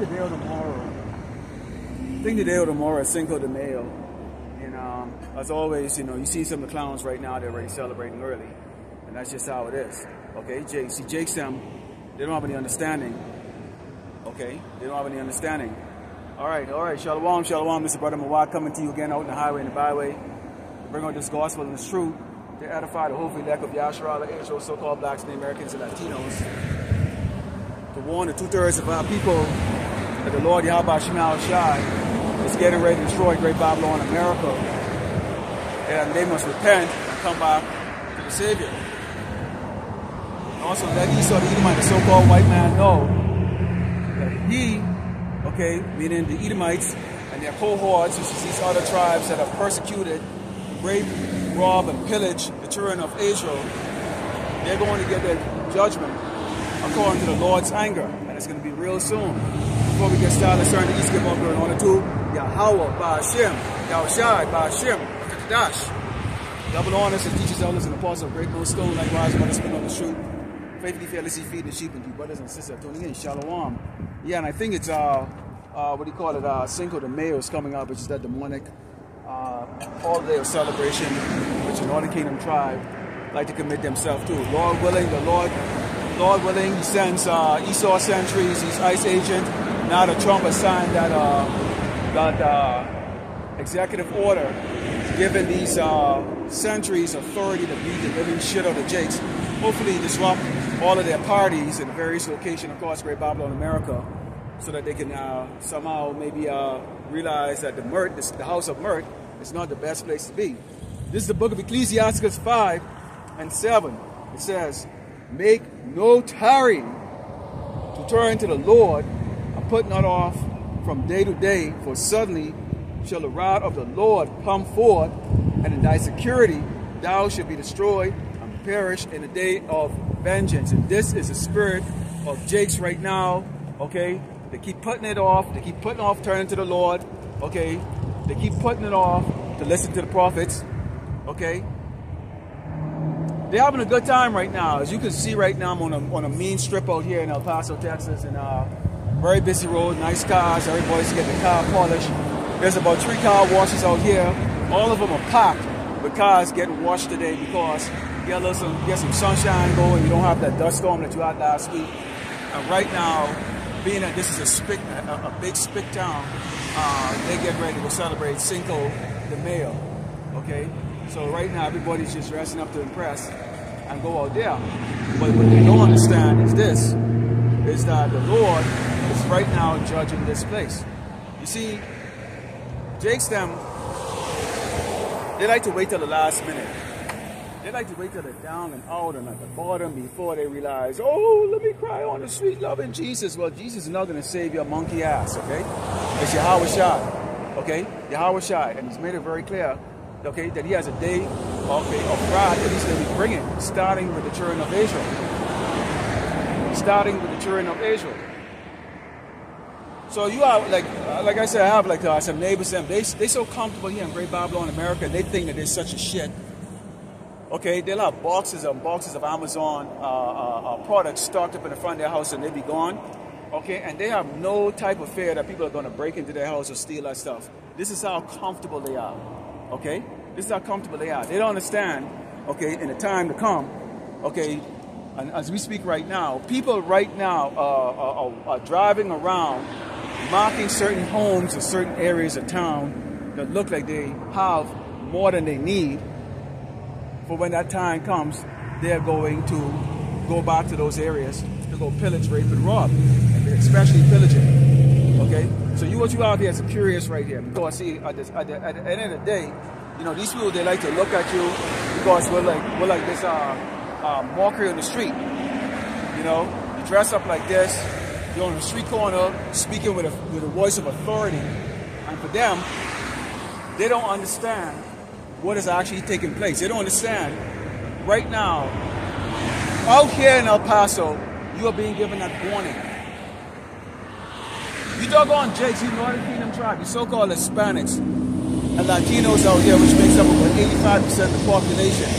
today or tomorrow. I think today or tomorrow is Cinco de Mayo. And as always, you know, you see some of the clowns right now, they're already celebrating early. And that's just how it is. Okay, Jake's them, they don't have any understanding. Okay, they don't have any understanding. All right, shalom, Mr. Brother Mawad, coming to you again out in the highway and the byway. Bring out this gospel and this truth to edify the hopefully elect of Issachar, the Israel, so-called blacks, the Americans, and Latinos. To warn the 2/3 of our people that the Lord Yahweh Shai is getting ready to destroy Great Babylon, America, and they must repent and come back to the Savior. And also let Esau the Edomite, the so-called white man, know that he, okay, meaning the Edomites and their cohorts, which is these other tribes that have persecuted, raped, robbed, and pillaged the children of Israel, they're going to get their judgment according to the Lord's anger, and it's going to be real soon. Before we get started, let's turn to East Gimel in order to Yahweh, Ba'ashem, Yahushai, Ba'ashem, Dash. Double honors and teachers, elders, and apostles of Great Millstone, likewise, brothers spin on the street, faithfully, fearlessly feeding the sheep, and you brothers and sisters tuning in, Shalom. Yeah, and I think it's, what do you call it, Cinco de Mayo is coming up, which is that demonic holiday of celebration, which the Northern Kingdom tribe like to commit themselves to. Lord willing, Lord willing, he sends Esau sentries, he's ICE agent. Now the Trump has signed that executive order giving these sentries authority to beat the living shit out of Jakes. Hopefully disrupt all of their parties in various locations across Great Babylon, America, so that they can somehow maybe realize that the house of Mert is not the best place to be. This is the book of Ecclesiastes 5 and 7. It says, make no tarrying to turn to the Lord, and put not off from day to day, for suddenly shall the wrath of the Lord come forth, and in thy security thou shalt be destroyed and perish in the day of vengeance. And this is the spirit of Jakes right now, okay? They keep putting it off. They keep putting off turning to the Lord, okay? They keep putting it off to listen to the prophets, okay? They're having a good time right now. As you can see right now, I'm on a mean strip out here in El Paso, Texas, and very busy road, nice cars. Everybody's getting the car polished. There's about 3 car washes out here. All of them are packed with cars getting washed today because you get some sunshine going. You don't have that dust storm that you had last week. And right now, being that this is a big spick town, they get ready to celebrate Cinco de Mayo. Okay, so right now everybody's just dressing up to impress and go out there. But what they don't understand is this: is that the Lord is right now judging this place. You see, Jake's them, they like to wait till the last minute. They like to wait till they're down and out and at the bottom before they realize, oh, let me cry on the street loving Jesus. Well, Jesus is not going to save your monkey ass, okay? It's Yahweh Shai, okay? Yahweh Shai, and he's made it very clear, okay, that he has a day, okay, of wrath that he's going to be bringing, starting with the children of Israel. Starting with the children of Israel. So you are, like I said, I have like some neighbors, they so comfortable here in Great Babylon, America, and they think that they're such a shit. Okay, they'll have boxes and boxes of Amazon products stocked up in the front of their house and they be gone. Okay, and they have no type of fear that people are going to break into their house or steal that stuff. This is how comfortable they are. Okay, this is how comfortable they are. They don't understand, okay, in the time to come, okay, and as we speak right now, people right now are driving around marking certain homes or certain areas of town that look like they have more than they need. For when that time comes, they're going to go back to those areas to go pillage, rape, and rob, and especially pillaging. Okay, so what you have here is a curious right here, because see, at the end of the day, you know, these people, they like to look at you because we're like this mockery on the street. You know, you dress up like this, you're on the street corner speaking with a voice of authority, and for them, they don't understand what is actually taking place. They don't understand. Right now, out here in El Paso, you are being given that warning. You doggone Jakes, you Northern Kingdom tribe, you so-called Hispanics and Latinos out here, which makes up about 85% of the population,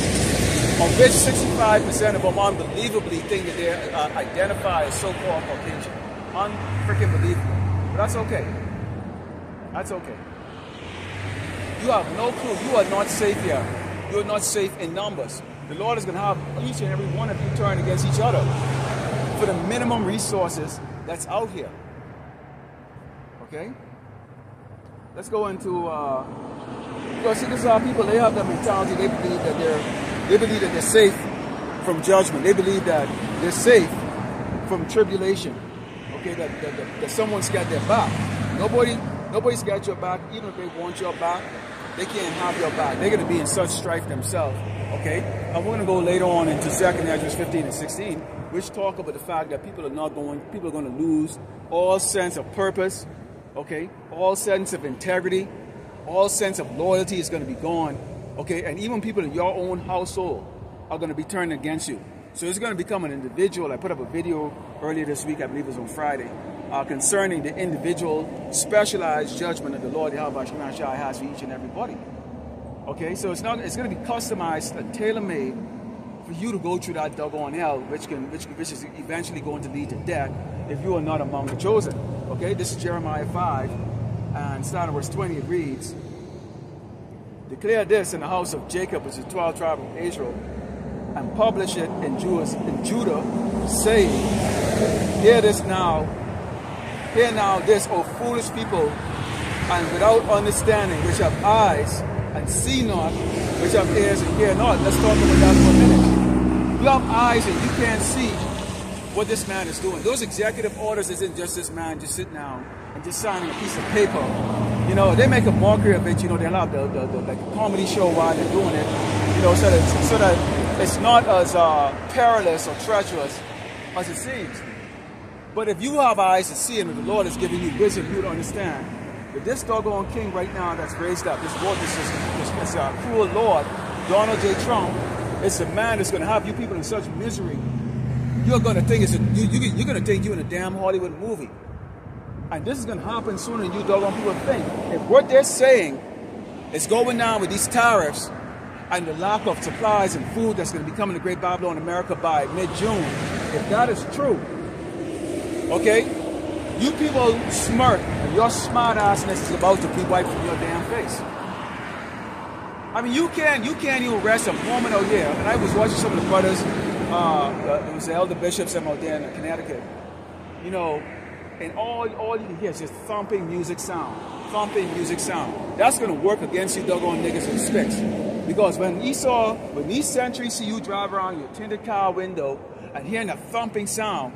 of which 65% of them unbelievably think that they identify as so-called Caucasian. unfreaking believable. But that's okay. That's okay. You have no clue. You are not safe here. You are not safe in numbers. The Lord is going to have each and every one of you turn against each other for the minimum resources that's out here. Okay? Let's go into, because see, this is how people, they have that mentality. They believe that they're safe from judgment. They believe that they're safe from tribulation. Okay, that someone's got their back. Nobody's got your back. Even if they want your back, they can't have your back. They're going to be in such strife themselves. Okay, and we're going to go later on into 2nd Ezra 15 and 16, which talk about the fact that people are going to lose all sense of purpose. Okay, all sense of integrity, all sense of loyalty is going to be gone. Okay, and even people in your own household are going to be turned against you. So it's going to become an individual. I put up a video earlier this week, I believe it was on Friday, concerning the individual specialized judgment that the Lord Issachar has for each and everybody. Okay, so it's going to be customized and tailor-made for you to go through that doggone hell, which is eventually going to lead to death if you are not among the chosen. Okay, this is Jeremiah 5, and starting verse 20, it reads, "Declare this in the house of Jacob, which is the 12th tribe of Israel, and publish it in Judah, saying, Hear now this, O foolish people, and without understanding, which have eyes and see not, which have ears and hear not." Let's talk about that for a minute. You have eyes and you can't see what this man is doing. Those executive orders isn't just this man just sitting down and just signing a piece of paper. You know, they make a mockery of it. You know, they have the like a comedy show while they're doing it. You know, so that it's not as perilous or treacherous as it seems. But if you have eyes to see, and if the Lord is giving you wisdom, you would understand that this doggone king right now that's raised up, this cruel Lord, Donald J. Trump, is a man that's going to have you people in such misery. You're going to think you're going to think you're in a damn Hollywood movie. And this is going to happen sooner than you doggone people think. If what they're saying is going down with these tariffs and the lack of supplies and food that's going to be coming to Great Babylon, America by mid-June, if that is true, okay, you people smirk and your smart-assness is about to be wiped from your damn face. I mean, you can't even rest a moment out here. And I was watching some of the brothers, it was the elder bishops out there in Connecticut, you know, and all you can hear is just thumping music sound. That's going to work against you doggone niggas and sticks. Because when these sentries see you drive around your tinted car window and hearing a thumping sound,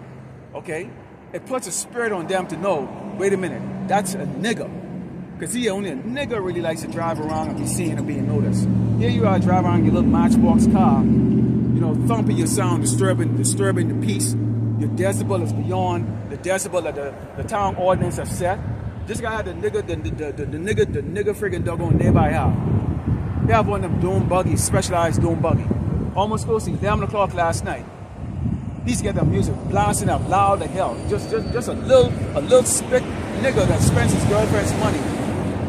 okay, it puts a spirit on them to know, wait a minute, that's a nigger. Because only a nigger really likes to drive around and be seen and being noticed. Here you are driving around your little Matchbox car, you know, thumping your sound, disturbing the peace. Your decibel is beyond the decibel that the town ordinance have set. This guy had the nigger friggin' doggone nearby house. They have one of them dome buggies, specialized dome buggy. Almost close to 11 o'clock last night. He's got that music blasting up loud like hell. Just a little spick nigger that spends his girlfriend's money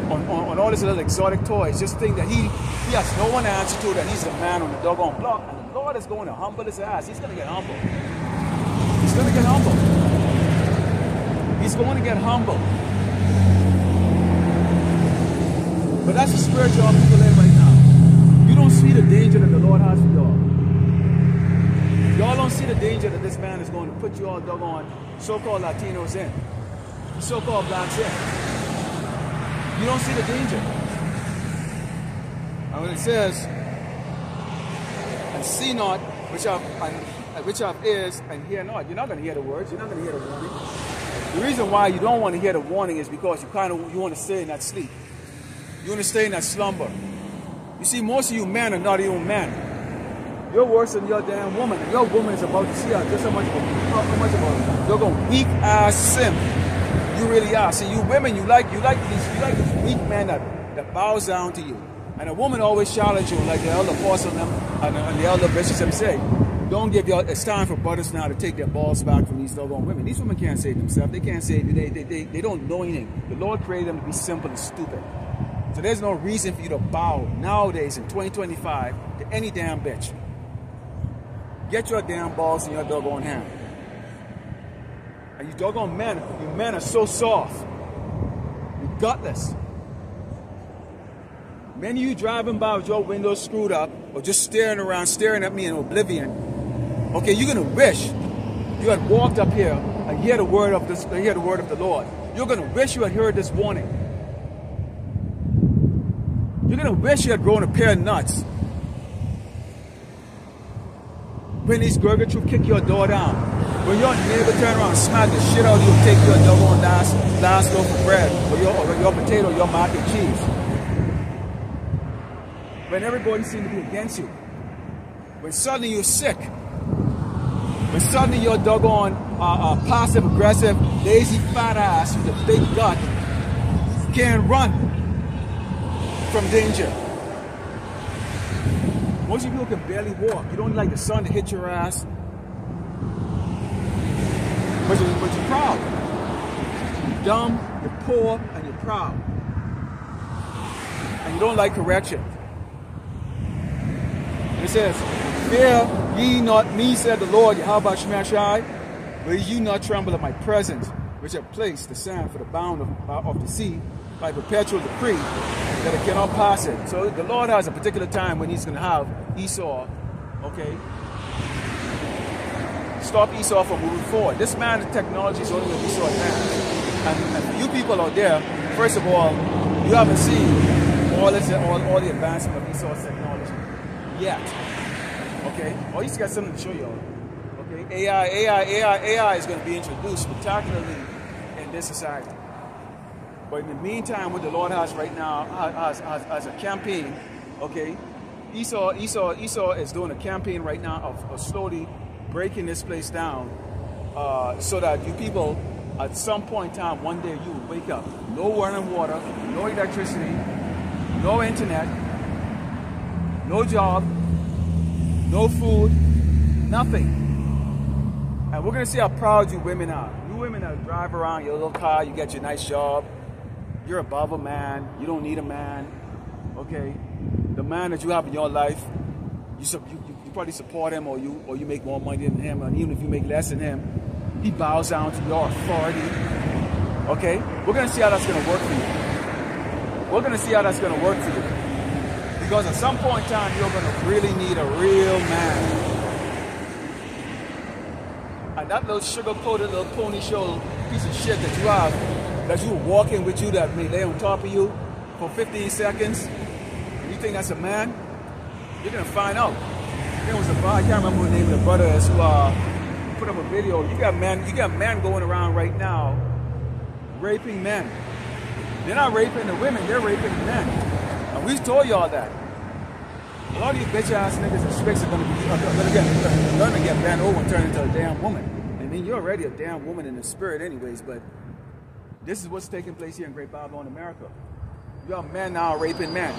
on all his little exotic toys. Just think that he has no one to answer to, that he's the man on the doggone block. And the Lord is going to humble his ass. He's going to get humble. He's going to get humble. He's going to get humble. But that's the spiritual people in right now. You don't see the danger that the Lord has for y'all. Y'all don't see the danger that this man is going to put you all doggone so-called Latinos in. So-called blacks in. You don't see the danger. And when it says, and see not, which have ears and hear not. You're not going to hear the words. You're not going to hear the warning. The reason why you don't want to hear the warning is because you want to stay in that sleep. You want to stay in that slumber. You see, most of you men are not even men. You're worse than your damn woman. And your woman is about to see just how much of a weak ass simp you really are. See, you women, you like these weak men that bows down to you. And a woman always challenges you, like the elder apostle and the elder bishops them say. Don't give y'all. It's time for brothers now to take their balls back from these doggone women. These women can't save themselves. They can't save you. They don't know anything. The Lord created them to be simple and stupid. So there's no reason for you to bow nowadays in 2025 to any damn bitch. Get your damn balls in your doggone hand. And you doggone men, you men are so soft. You're gutless. Many of you driving by with your windows screwed up or just staring around, staring at me in oblivion. Okay, you're gonna wish you had walked up here and hear the word of the Lord. You're gonna wish you had heard this warning. You're gonna wish you had grown a pair of nuts. When these Gurger Troop kick your door down, when your neighbor turn around and smack the shit out of you and take your doggone last loaf of bread or your potato, your mac and cheese. When everybody seems to be against you. When suddenly you're sick. When suddenly you're doggone passive aggressive, lazy fat ass with a big gut can't run from danger. Most of you people can barely walk. You don't like the sun to hit your ass. But you're proud. You're dumb, you're poor, and you're proud. And you don't like correction. It says, fear ye not me, said the Lord, Yahweh Shemashai, will you not tremble at my presence, which have placed the sand for the bound of the sea by perpetual decree, that it cannot pass it. So the Lord has a particular time when he's going to have Esau, okay, stop Esau from moving forward. This man's technology is only going to be so advanced. And for you people out there, first of all, you haven't seen all the advancement of Esau's technology yet. Okay? Or he's got something to show you. Okay? AI is going to be introduced spectacularly in this society. But in the meantime, what the Lord has right now as a campaign, okay, Esau is doing a campaign right now of slowly breaking this place down so that you people, at some point in time, one day you will wake up. No running water, no electricity, no internet, no job, no food, nothing. And we're going to see how proud you women are. You women that drive around your little car, you get your nice job. You're above a man. You don't need a man. Okay? The man that you have in your life, you probably support him, or you make more money than him, and even if you make less than him, he bows down to your authority. Okay? We're going to see how that's going to work for you. We're going to see how that's going to work for you. Because at some point in time, you're going to really need a real man. And that little sugar-coated little pony show piece of shit that you have, that you were walking with you, that may lay on top of you for 15 seconds, and you think that's a man, you're going to find out. There was I can't remember what the name of the brother is, who put up a video. You got men going around right now raping men. They're not raping the women, they're raping the men. And we told y'all that. A lot of these bitch ass niggas and spicks are going to get bent over and turn into a damn woman. I mean, you're already a damn woman in the spirit anyways, but this is what's taking place here in Great Babylon, America. You got men now raping men.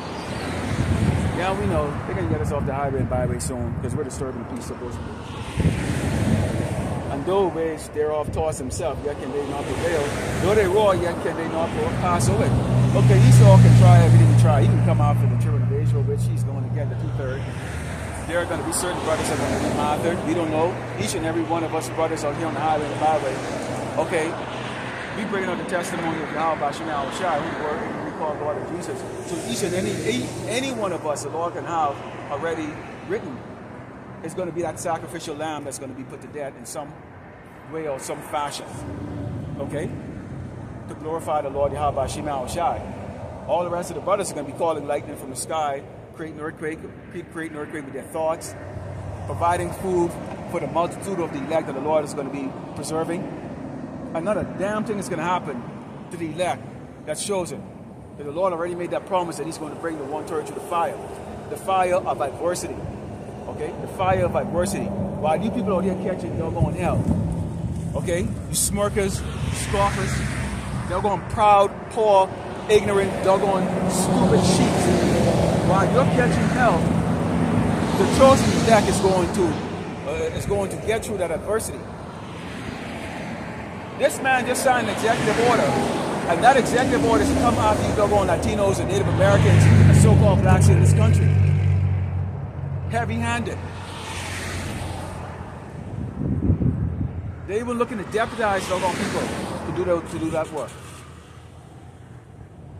Yeah, we know. They're going to get us off the highway and byway soon because we're disturbing the peace supposedly. And though they stare off towards themselves, yet can they not prevail. Though they roar, yet can they not pass over. Okay, Esau can try everything he try. He can come out for the children of Israel, which he's going to get the 2/3. There are going to be certain brothers that are going to be martyred. We don't know. Each and every one of us brothers out here on the highway and the byway. Okay. We bringing out the testimony of Yahweh Shemashai, who we call Lord of Jesus. So each and any one of us, the Lord can have already written, is going to be that sacrificial lamb that's going to be put to death in some way or some fashion. Okay? To glorify the Lord Yahweh Shemashai. All the rest of the brothers are going to be calling lightning from the sky, creating an earthquake with their thoughts, providing food for the multitude of the elect that the Lord is going to be preserving. And not a damn thing is going to happen to the elect that's chosen. Because the Lord already made that promise that he's going to bring the 1/3 to the fire. The fire of adversity. Okay? The fire of adversity. While you people out here catching doggone hell. Okay? You smirkers, scoffers, doggone proud, poor, ignorant, doggone stupid sheep. While you're catching hell, the chosen elect is going to get through that adversity. This man just signed an executive order, and that executive order is to come after you doggone Latinos and Native Americans and so-called blacks in this country. Heavy-handed. They were looking to deputize doggone people to do that work.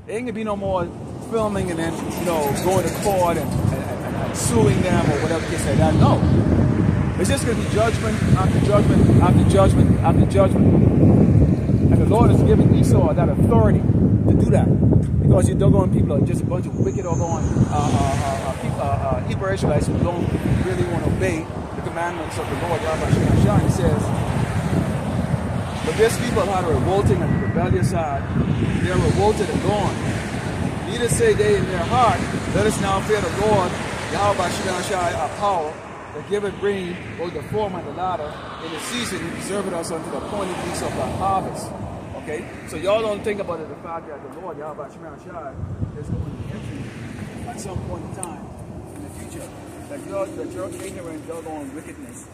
There ain't gonna be no more filming and then, you know, going to court and suing them or whatever case like that. No. It's just gonna be judgment after judgment after judgment after judgment. And the Lord is giving Esau that authority to do that. Because your doggone people are just a bunch of wicked doggone Hebrew Israelites who don't really want to obey the commandments of the Lord. He says, but this people had a revolting and rebellious side. They are revolted and gone. Neither say they in their heart, let us now fear the Lord, Yahweh Shai, our power, that giveth rain, both the form and the latter. In the season, he preserveth us unto the appointed weeks of the harvest. Okay? So y'all don't think about it, the fact that the Lord, Yahweh Shai, is going to get you at some point in time in the future. That your ignorant, doggone wickedness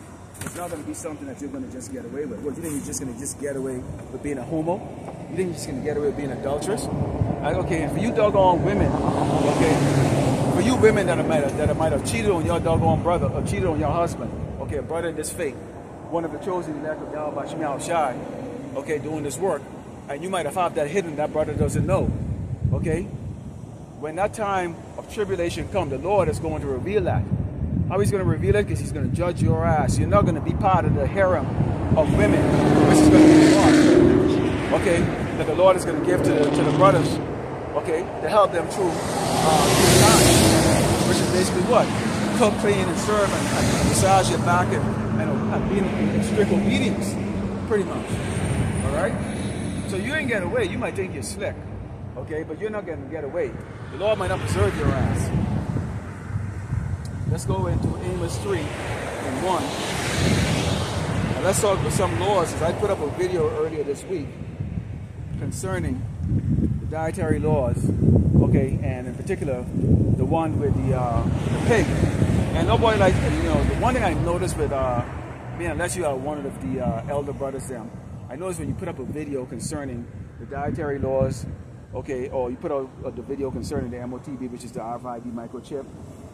is not going to be something that you're going to just get away with. What, you think you're just going to just get away with being a homo? You think you're just going to get away with being adulterous? Okay, and for you doggone women, okay, for you women that might have cheated on your doggone brother or cheated on your husband, okay, a brother in this faith, one of the chosen elect of Yahweh Shai, okay, doing this work, and you might have had that hidden, that brother doesn't know, okay? When that time of tribulation comes, the Lord is going to reveal that. How he's going to reveal it? Because he's going to judge your ass. You're not going to be part of the harem of women, which is going to be lost, okay, that the Lord is going to give to the brothers, okay, to help them through time, which is basically what? Cook, clean, and serve, and massage your back, and be in strict obedience, pretty much, all right? So you ain't get away. You might think you're slick, okay, but you're not going to get away. The Lord might not preserve your ass. Let's go into Amos 3 and 1. And let's talk about some laws. As I put up a video earlier this week concerning the dietary laws, okay, and in particular the one with the pig. And nobody like, you know, the one thing I noticed with me, unless you are one of the elder brothers, them, I noticed when you put up a video concerning the dietary laws, okay, or you put out the video concerning the MOTB, which is the RFID microchip,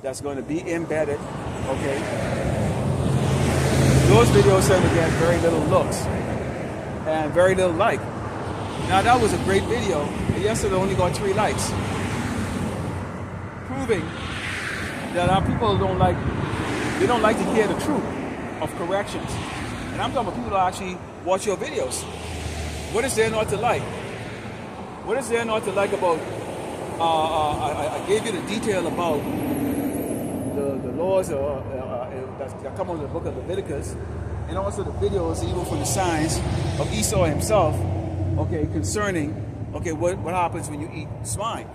that's going to be embedded, okay? Those videos tend to get very little looks and very little like. Now that was a great video, and yesterday only got 3 likes. Proving that our people don't like to hear the truth of corrections. And I'm talking about people who actually watch your videos. What is there not to like? What is there not to like about, I gave you the detail about the laws that come out of the book of Leviticus, and also the videos, even from the signs of Esau himself, okay, concerning, okay, what happens when you eat swine.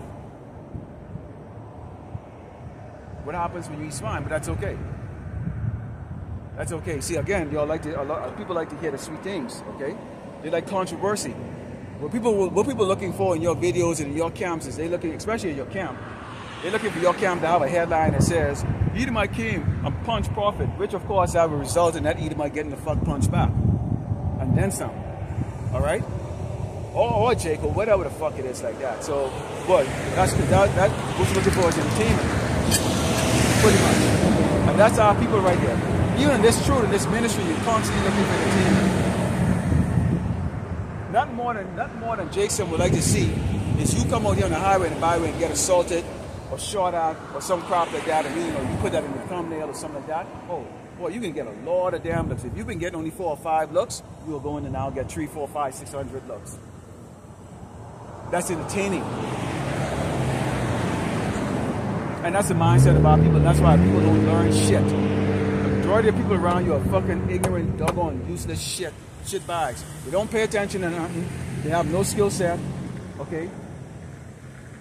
What happens when you eat swine, but that's okay. That's okay. See, again, y'all like people like to hear the sweet things, okay? They like controversy. What people are looking for in your videos and in your camps is they looking, especially in your camp, they're looking for your camp to have a headline that says, Edomite came and punched prophet, which of course that will result in that Edomite getting the fuck punched back. And then some. Alright? Or Jacob, whatever the fuck it is like that. So, but that's that what you're looking for is entertainment. Pretty much. And that's our people right here. Even in this truth, in this ministry, you're constantly looking for entertainment. Nothing more than Jason would like to see is you come out here on the highway and byway and get assaulted or shot at or some crap like that, and you put that in the thumbnail or something like that. Oh, boy, you can get a lot of damn looks. If you've been getting only 4 or 5 looks, you will go in and now get 3, 4, 5, 600 looks. That's entertaining. And that's the mindset of our people. That's why people don't learn shit. The majority of people around you are fucking ignorant, doggone, useless shit bags. They don't pay attention to nothing. They have no skill set. Okay?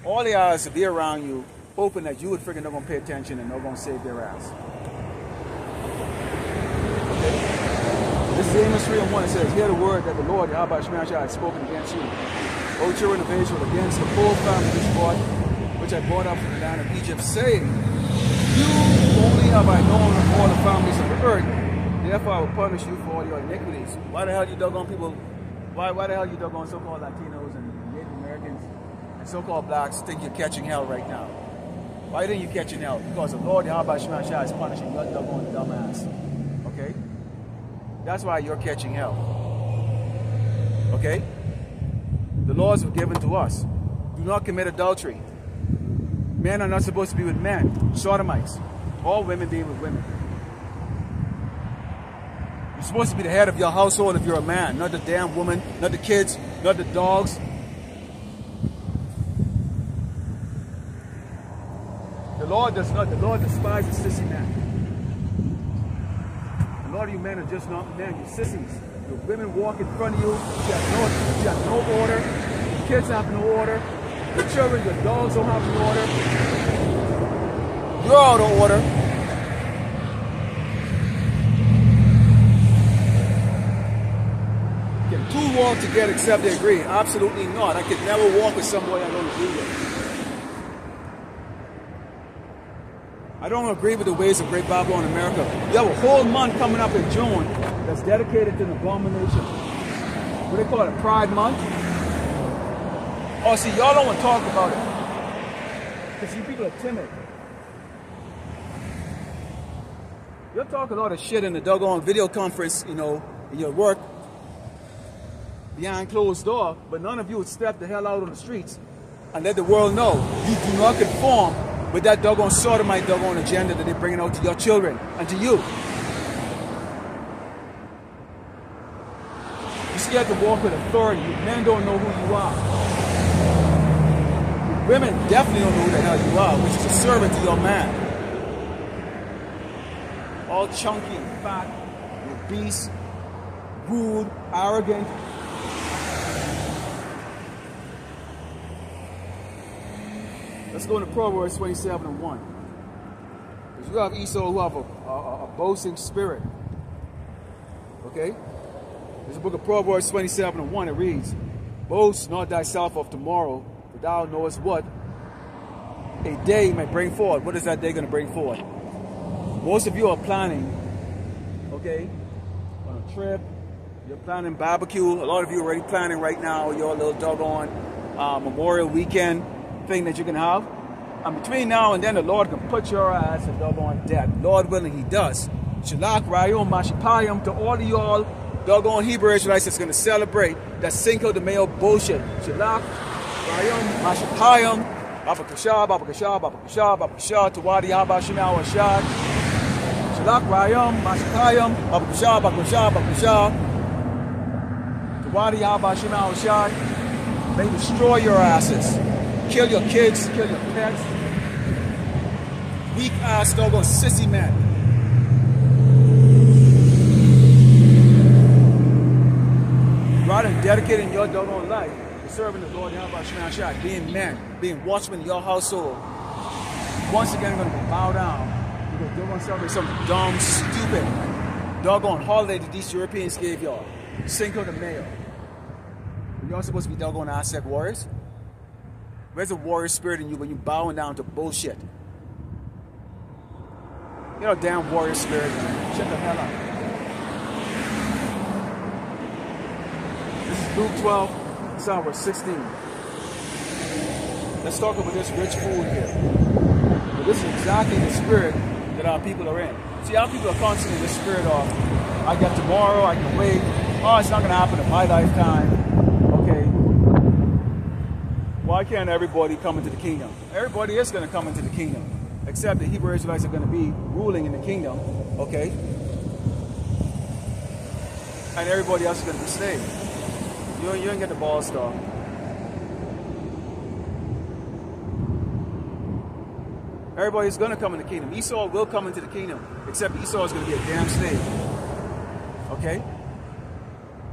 All they are is to be around you, hoping that you would freaking not gonna pay attention and not gonna save their ass. Okay? This is Amos 3 and 1. It says, hear the word that the Lord, Yahweh Shai, has spoken against you. O children of Israel, against the whole family which I brought up from the land of Egypt, saying, you only have I known of all the families of the earth. Therefore I will punish you for all your iniquities. Why the hell you doggone people, why the hell you doggone so-called Latinos and Native Americans and so-called blacks think you're catching hell right now? Why think you're catching hell? Because the Lord Yahweh Shai is punishing your doggone dumbass. Okay? That's why you're catching hell. Okay? The laws were given to us. Do not commit adultery. Men are not supposed to be with men. Sodomites. All women being with women. You're supposed to be the head of your household if you're a man. Not the damn woman, not the kids, not the dogs. The Lord despises sissy men. A lot of you men are just not men, you're sissies. The women walk in front of you, you have no order, the kids have no order, the children, your dogs don't have no order. You're out of order. Can two walk together except they agree? Absolutely not. I could never walk with somebody I don't agree with. I don't agree with the ways of Great Babylon America. You have a whole month coming up in June that's dedicated to an abomination. What do they call it? Pride Month? Oh, see, y'all don't want to talk about it. Because you people are timid. You'll talk a lot of shit in the doggone video conference, you know, in your work, behind closed door, but none of you would step the hell out on the streets and let the world know you do not conform with that doggone sodomite doggone agenda that they're bringing out to your children and to you. You still have to walk with authority. Men don't know who you are. Women definitely don't know who the hell you are, which is a servant to your man. All chunky and fat, obese, rude, arrogant. Let's go into Proverbs 27:1. Because you have Esau who have a boasting spirit. Okay? There's a book of Proverbs 27:1. It reads, boast not thyself of tomorrow, for thou knowest what a day may bring forward. What is that day going to bring forward? Most of you are planning, okay, on a trip. You're planning barbecue. A lot of you are already planning right now your little doggone Memorial Weekend thing that you can have. And between now and then, the Lord can put your ass in doggone debt. Lord willing, He does. Shalak Rayom Mashipayim to all of y'all doggone Hebrew Israelites that's going to celebrate that Cinco de Mayo bullshit. Shalak Rayom Mashipayim Babakashah, Babakashah, Babakashah, Babakashah, Tawadi Haba Shemal Ashad. Shalak Rayom Mashipayim Babakashah, Babakashah, Babakashah, Tawadi Haba Shemal Ashad. They destroy your asses. Kill your kids, kill your pets. Weak ass doggone sissy men. Rather than dedicating your doggone life to serving the Lord, being men, being watchmen in your household, once again going to be bowed down because they're going to celebrate some dumb, stupid doggone holiday that these Europeans gave y'all. Cinco de Mayo. Y'all supposed to be doggone Aztec warriors? Where's the warrior spirit in you when you're bowing down to bullshit? You know, damn warrior spirit. Shut the hell up. This is Luke 12, Psalm verse 16. Let's talk about this rich fool here. But this is exactly the spirit that our people are in. See, our people are constantly in the spirit of, I got tomorrow, I can wait. Oh, it's not going to happen in my lifetime. Okay. Why can't everybody come into the kingdom? Everybody is going to come into the kingdom, except the Hebrew Israelites are going to be ruling in the kingdom, okay? And everybody else is going to be slaves. You ain't get the ball star. Everybody's going to come in the kingdom. Esau will come into the kingdom, except Esau is going to be a damn slave, okay?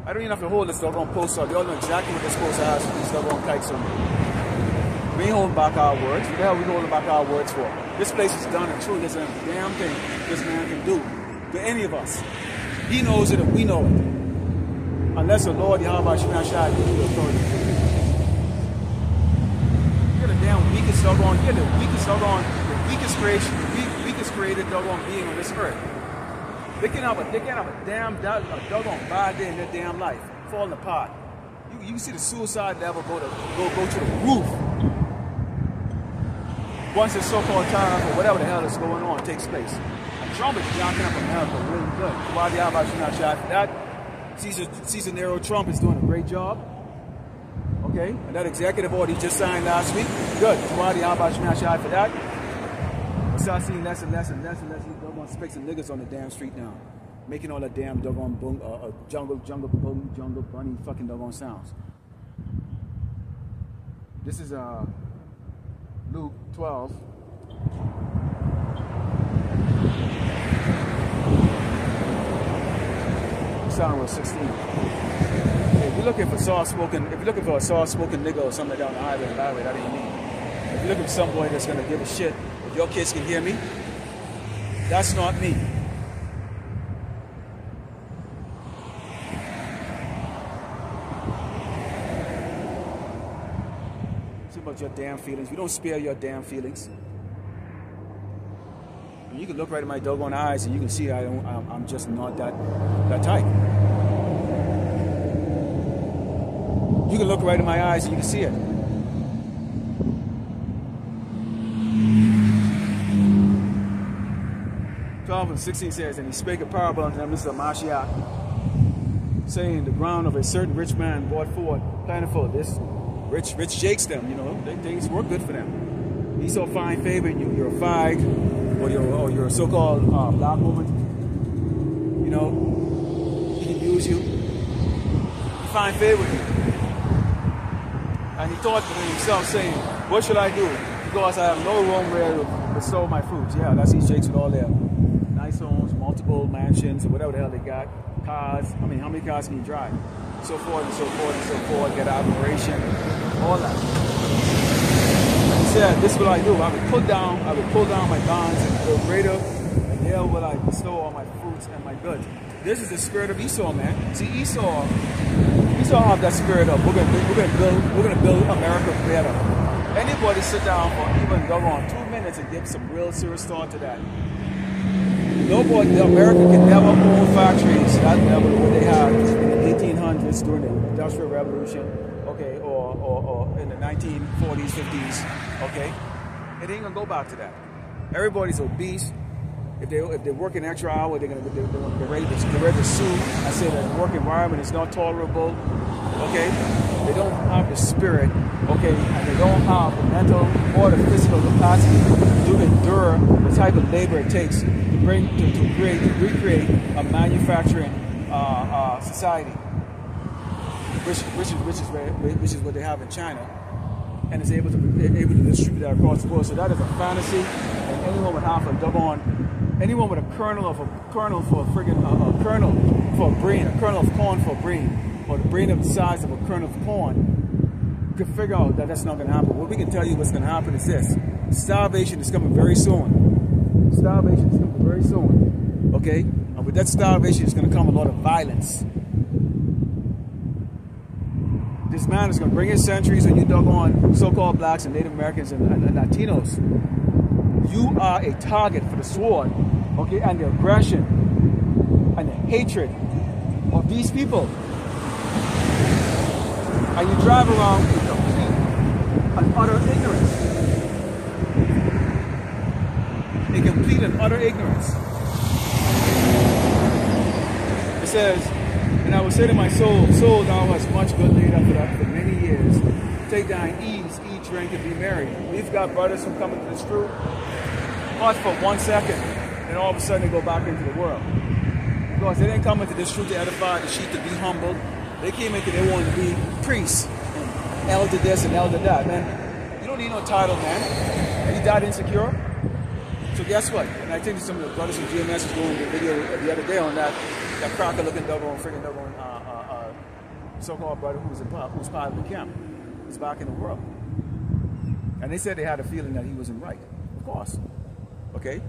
I don't even have to hold this doggone post up. You all know exactly what they're supposed to ask for these doggone kites on me. We ain't holding back our words. What the hell are we holding back our words for? This place is done and true. There's a damn thing this man can do to any of us. He knows it and we know it. Unless the Lord Yahweh Shemah Shai gives you authority. You're the damn weakest doggone, you're the weakest doggone, the weakest creation, the weakest created doggone being on this earth. They can't have a damn doggone bad day in their damn life, falling apart. You can see the suicide level go to the roof. Once the so-called time or whatever the hell is going on takes place. And Trump is jacking up America really good. Why the hell should not shot for that? Caesar Nero Trump is doing a great job. Okay, and that executive order he just signed last week, good. Why the hell should not shot for that? We'll start seeing less and less and less and less. These doggone spicks and niggas on the damn street now, making all that damn doggone boom, jungle bunny fucking doggone sounds. This is Luke 12. Sound was 16. If you're looking for soft-spoken, a soft-spoken nigga or something down the highway and byway, that ain't me. If you're looking for some boy that's gonna give a shit, if your kids can hear me, that's not me. It's about your damn feelings. You don't spare your damn feelings. And you can look right in my doggone eyes and you can see I'm just not that type. You can look right in my eyes and you can see it. And 16 says, and he spake a parable unto them, this is a Mashiach, saying, the ground of a certain rich man brought forth plentiful. This rich jakes them, you know, things work good for them. He saw fine favor in you. You're a fag, or you're a so-called black woman. You know, he can use you. He find favor with you. And he thought within himself, saying, what shall I do? Because I have no room where to bestow my fruits. Yeah, that's these jakes with all their nice homes, multiple mansions, or whatever the hell they got, cars. I mean, how many cars can you drive? So forth and so forth and so forth, get admiration, all that. And he said, this is what I do. I would pull down my bonds and go greater, and there will I bestow all my fruits and my goods. This is the spirit of Esau, man. See, Esau have that spirit of we're gonna build America better. Anybody sit down for even go on 2 minutes and give some real serious thought to that. Nobody, America can never own factories that level what they had in the 1800s during the Industrial Revolution, okay, or in the 1940s, 50s, okay. It ain't gonna go back to that. Everybody's obese. If they're working extra hours, they're ready to sue. I say that the work environment is not tolerable. Okay, they don't have the spirit. Okay, and they don't have the mental or the physical capacity to endure the type of labor it takes to recreate a manufacturing society, which is what they have in China, and is able to distribute that across the world. So that is a fantasy, and anyone would have a anyone with a kernel for a brain, a kernel of corn for a brain, or the brain of the size of a kernel of corn, could figure out that that's not going to happen. What we can tell you what's going to happen is this: starvation is coming very soon. Starvation is coming very soon. Okay, and with that starvation is going to come a lot of violence. This man is going to bring his centuries on you doggone so-called blacks and Native Americans and Latinos. You are a target for the sword, okay, and the aggression and the hatred of these people. And you drive around in complete and utter ignorance. In complete and utter ignorance. It says, and I will say to my soul, soul, thou hast much good laid up for many years. Take thine ease, eat, drink, and be merry. We've got brothers who come into this truth, not for 1 second, and all of a sudden they go back into the world. Because they didn't come into this truth to edify the sheep, to be humbled. They came into they wanted to be priests, and elder this and elder that. Man, you don't need no title, man. And you died insecure. So guess what? And I think some of the brothers from GMS was doing the video the other day on that cracker looking doggone friggin' doggone so-called brother who's part of the camp. He's back in the world. And they said they had a feeling that he wasn't right. Of course. Okay?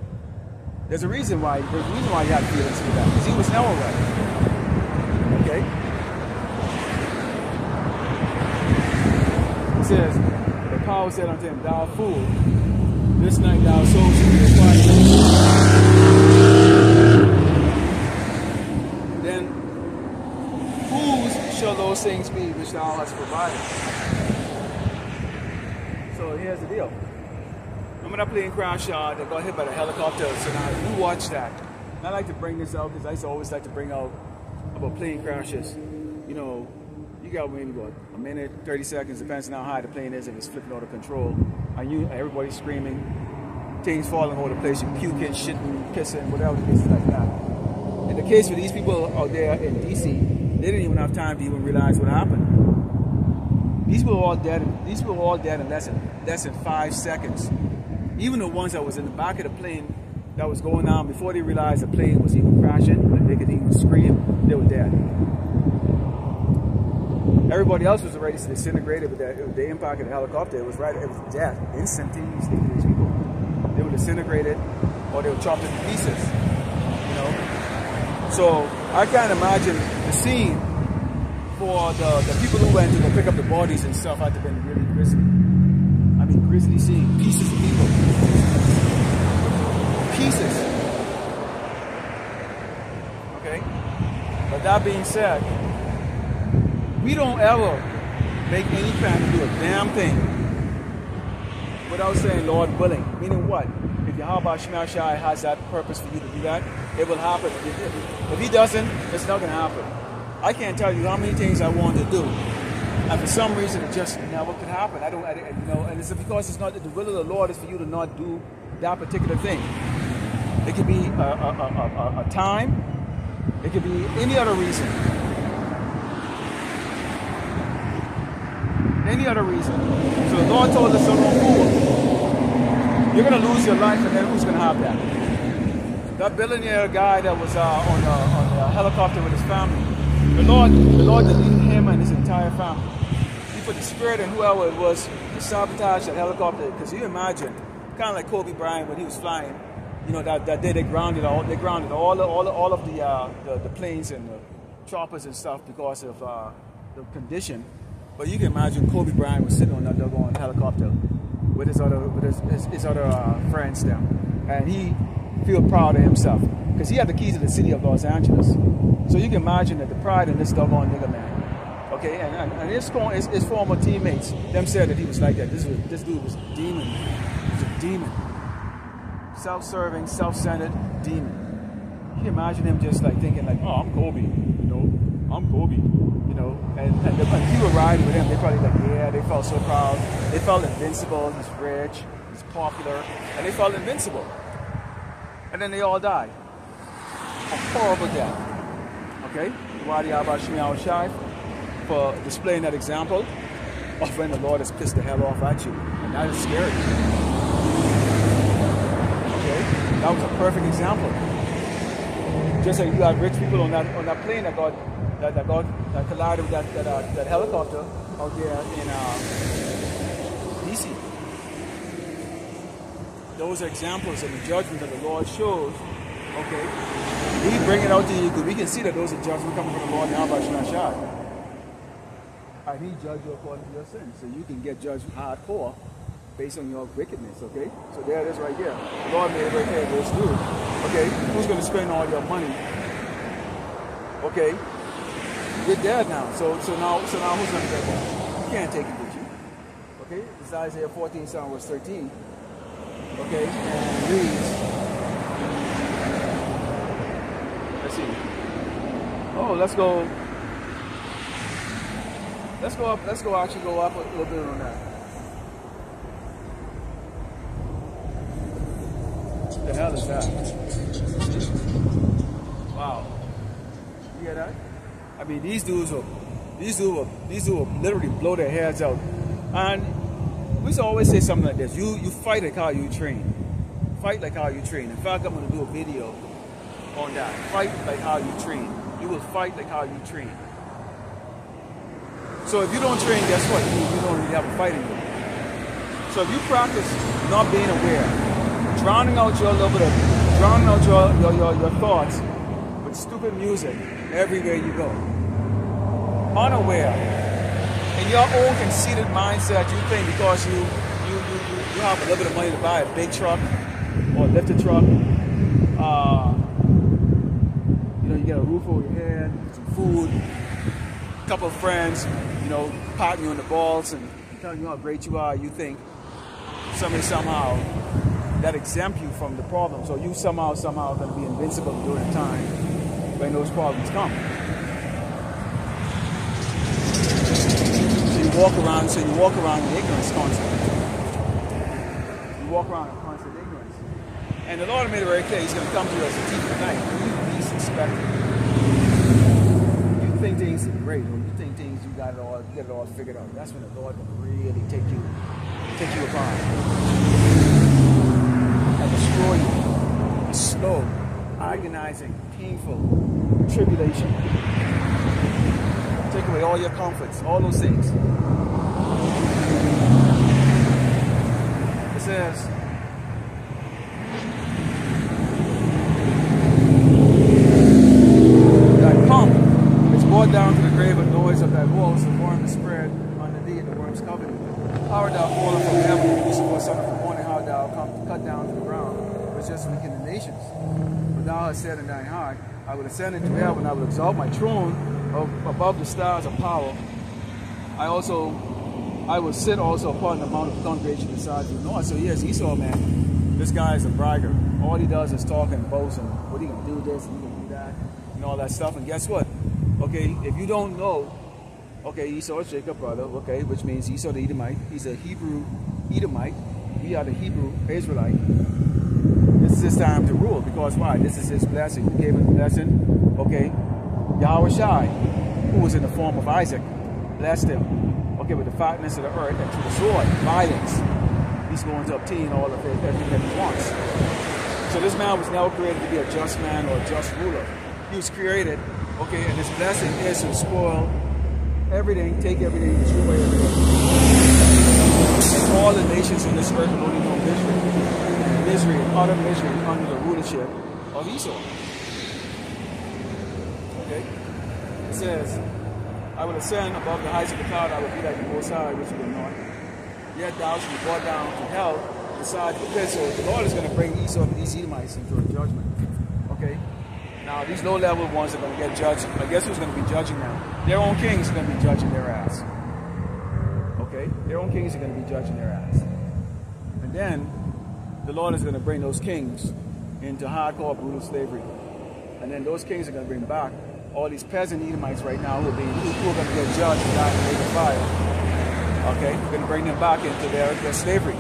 There's a reason why he had feelings for that. Because he was never right. Okay? It says, the power said unto him, thou fool, this night thou soul shall be required. Then whose shall those things be which thou hast provided? So here's the deal. Remember that plane crash that got hit by the helicopter? So now you watch that. And I like to bring this out because I used to always like to bring out about plane crashes. You know, you got maybe what, a minute, 30 seconds, depends on how high the plane is, if it's flipping out of control. And everybody's screaming, things falling all over the place, you puking, shitting, pissing, whatever the case is like that. In the case with these people out there in DC, they didn't even have time to even realize what happened. These people were all dead. These people were all dead in less than 5 seconds. Even the ones that was in the back of the plane that was going on before they realized the plane was even crashing and they could even scream, they were dead. Everybody else was already disintegrated with the impact of the helicopter. It was death instantaneously for these people. They were disintegrated or they were chopped into pieces. You know. So I can't imagine the scene for the people who went to go pick up the bodies and stuff had to have been really grisly. I mean, grisly scene, pieces of people. Pieces. Okay? But that being said, we don't ever make any plan to do a damn thing without saying Lord willing. Meaning what? If Yahweh Shemashai has that purpose for you to do that, it will happen. If he doesn't, it's not going to happen. I can't tell you how many things I want to do, and for some reason it just never could happen. You know, and it's because it's not the will of the Lord is for you to not do that particular thing. It could be a time. It could be any other reason. Any other reason. So the Lord told us, so don't fool. You're going to lose your life, and then who's going to have that? That billionaire guy that was on the helicopter with his family. The Lord deleted him and his entire family. He put the spirit in whoever it was to sabotage that helicopter. Because you imagine, kind of like Kobe Bryant when he was flying. You know, that day they grounded all of the planes and the choppers and stuff because of the condition. But you can imagine Kobe Bryant was sitting on that doggone helicopter with his other friends there, and he feel proud of himself because he had the keys to the city of Los Angeles. So you can imagine that the pride in this doggone nigga man. Okay, and his former teammates them said that he was like that. This dude was a demon. He was a demon. Self-serving, self-centered demon. Can you imagine him just like thinking like, oh, I'm Kobe, you know, I'm Kobe, you know, and when people were riding with him, they probably like, yeah, they felt so proud. They felt invincible. He's rich, he's popular, and they felt invincible. And then they all died. A horrible death. Okay, why do you have Shemiah Shai for displaying that example of when the Lord has pissed the hell off at you, and that is scary. That was a perfect example. Just like you had rich people on that plane that collided with that helicopter out there in DC. Those are examples of the judgment that the Lord shows. Okay, we bring it out to you because we can see that those are judgments coming from the Lord now by Shemashai. And he judged you according to your sins, so you can get judged hardcore based on your wickedness, okay? So there it is right there. The Lord made it right there, this dude. Okay, who's going to spend all your money? Okay, you're dead now. So now who's going to get it? You can't take it with you. Okay, it's Isaiah 14, verse 13. Okay, and it reads, let's see. Oh, let's go up a little bit on that. What the hell is that? Wow. You hear that? I mean, these dudes will literally blow their heads out. And we used to always say something like this: you fight like how you train. Fight like how you train. In fact, I'm going to do a video on that. Fight like how you train. You will fight like how you train. So if you don't train, guess what? You don't really have a fight in you. So if you practice not being aware, drowning out your thoughts with stupid music everywhere you go, unaware, in your own conceited mindset, you think because you have a little bit of money to buy a big truck or a lifted truck, you get a roof over your head, some food, a couple of friends, patting you on the balls and telling you how great you are. You think somehow that exempt you from the problem. So you somehow going to be invincible during the time when those problems come. So you walk around in ignorance constantly. You walk around in constant ignorance. And the Lord made it very clear, He's going to come to you as a thief at night. When you least expect it. You think things are great, or you think things you get it all figured out. That's when the Lord will really take you apart and destroy you. A slow, agonizing, painful tribulation. Take away all your comforts, all those things. It says, thy pump is brought down to the grave, a noise of thy walls, the worm is spread under thee, and the worms cover thee. How art thou fallen from heaven, Lucifer, son of the morning, how art thou come cut down to the ground, which just weaken the nations. But thou hast said in thine heart, I will ascend into heaven, I will exalt my throne above the stars of power. I will sit also upon the mount of the congregation beside the north. So yes, Esau, man, this guy is a bragger. All he does is talk and boast and what he gonna do this and he gonna do that and all that stuff. And guess what? Okay, if you don't know, okay, Esau is Jacob, brother, okay, which means Esau the Edomite. He's a Hebrew Edomite. We are the Hebrew Israelite. This is his time to rule, because why? This is his blessing. He gave him the blessing, okay? Yahweh Shai, who was in the form of Isaac, blessed him, okay, with the fatness of the earth and through the sword, violence. He's going to obtain all of it, everything that he wants. So this man was never created to be a just man or a just ruler. He was created, okay, and his blessing is to spoil everything, take everything, destroy everything. And all the nations on this earth will only know misery and utter misery under the rulership of Esau. Okay? It says, I will ascend above the heights of the cloud, I will be like the Most High, which is the north. Yet thou shalt be brought down to hell, beside the pit. So the Lord is going to bring Esau and these Edomites into a judgment. Okay? Now, these low-level ones are going to get judged. But guess who's going to be judging them? Their own kings are going to be judging their ass. Okay? Their own kings are going to be judging their ass. And then, the Lord is going to bring those kings into hardcore brutal slavery. And then those kings are going to bring back all these peasant Edomites right now who are going to get judged and die in the lake of fire. Okay? We're going to bring them back into their slavery.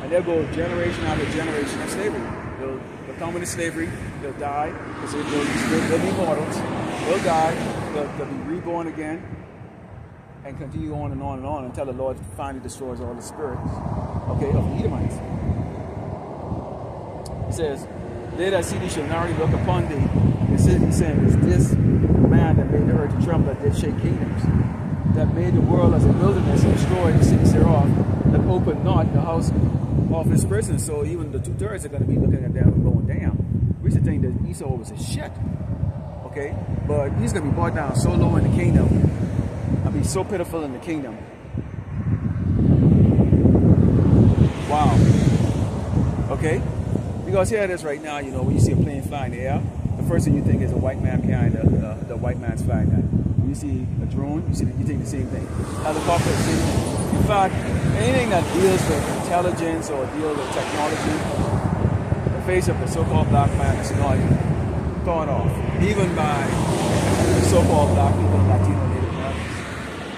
And they'll go generation after generation of slavery. They'll come into slavery, they'll die, because they'll be mortals. They'll die, they'll be reborn again, and continue on and on and on until the Lord finally destroys all the spirits, okay, of the Edomites. It says, they that see thee shall narrowly look upon thee, and say, saying, is this man that made the earth to tremble, that did shake kingdoms, that made the world as a wilderness and destroyed the cities thereof, that opened not the house of his prison? So even the 2/3 are going to be looking at them and going, damn, we used to think that Esau was a shit, okay? But he's going to be brought down so low in the kingdom, I mean, so pitiful in the kingdom. Wow. Okay? Because here it is right now, you know, when you see a plane flying in the air, the first thing you think is a white man behind the white man's flying that. When you see a drone, you think the same thing. Helicopter, the same thing. In fact, anything that deals with intelligence or deals with technology, the face of the so-called black man is not thought of, even by the so-called black people, Latino, Native Americans.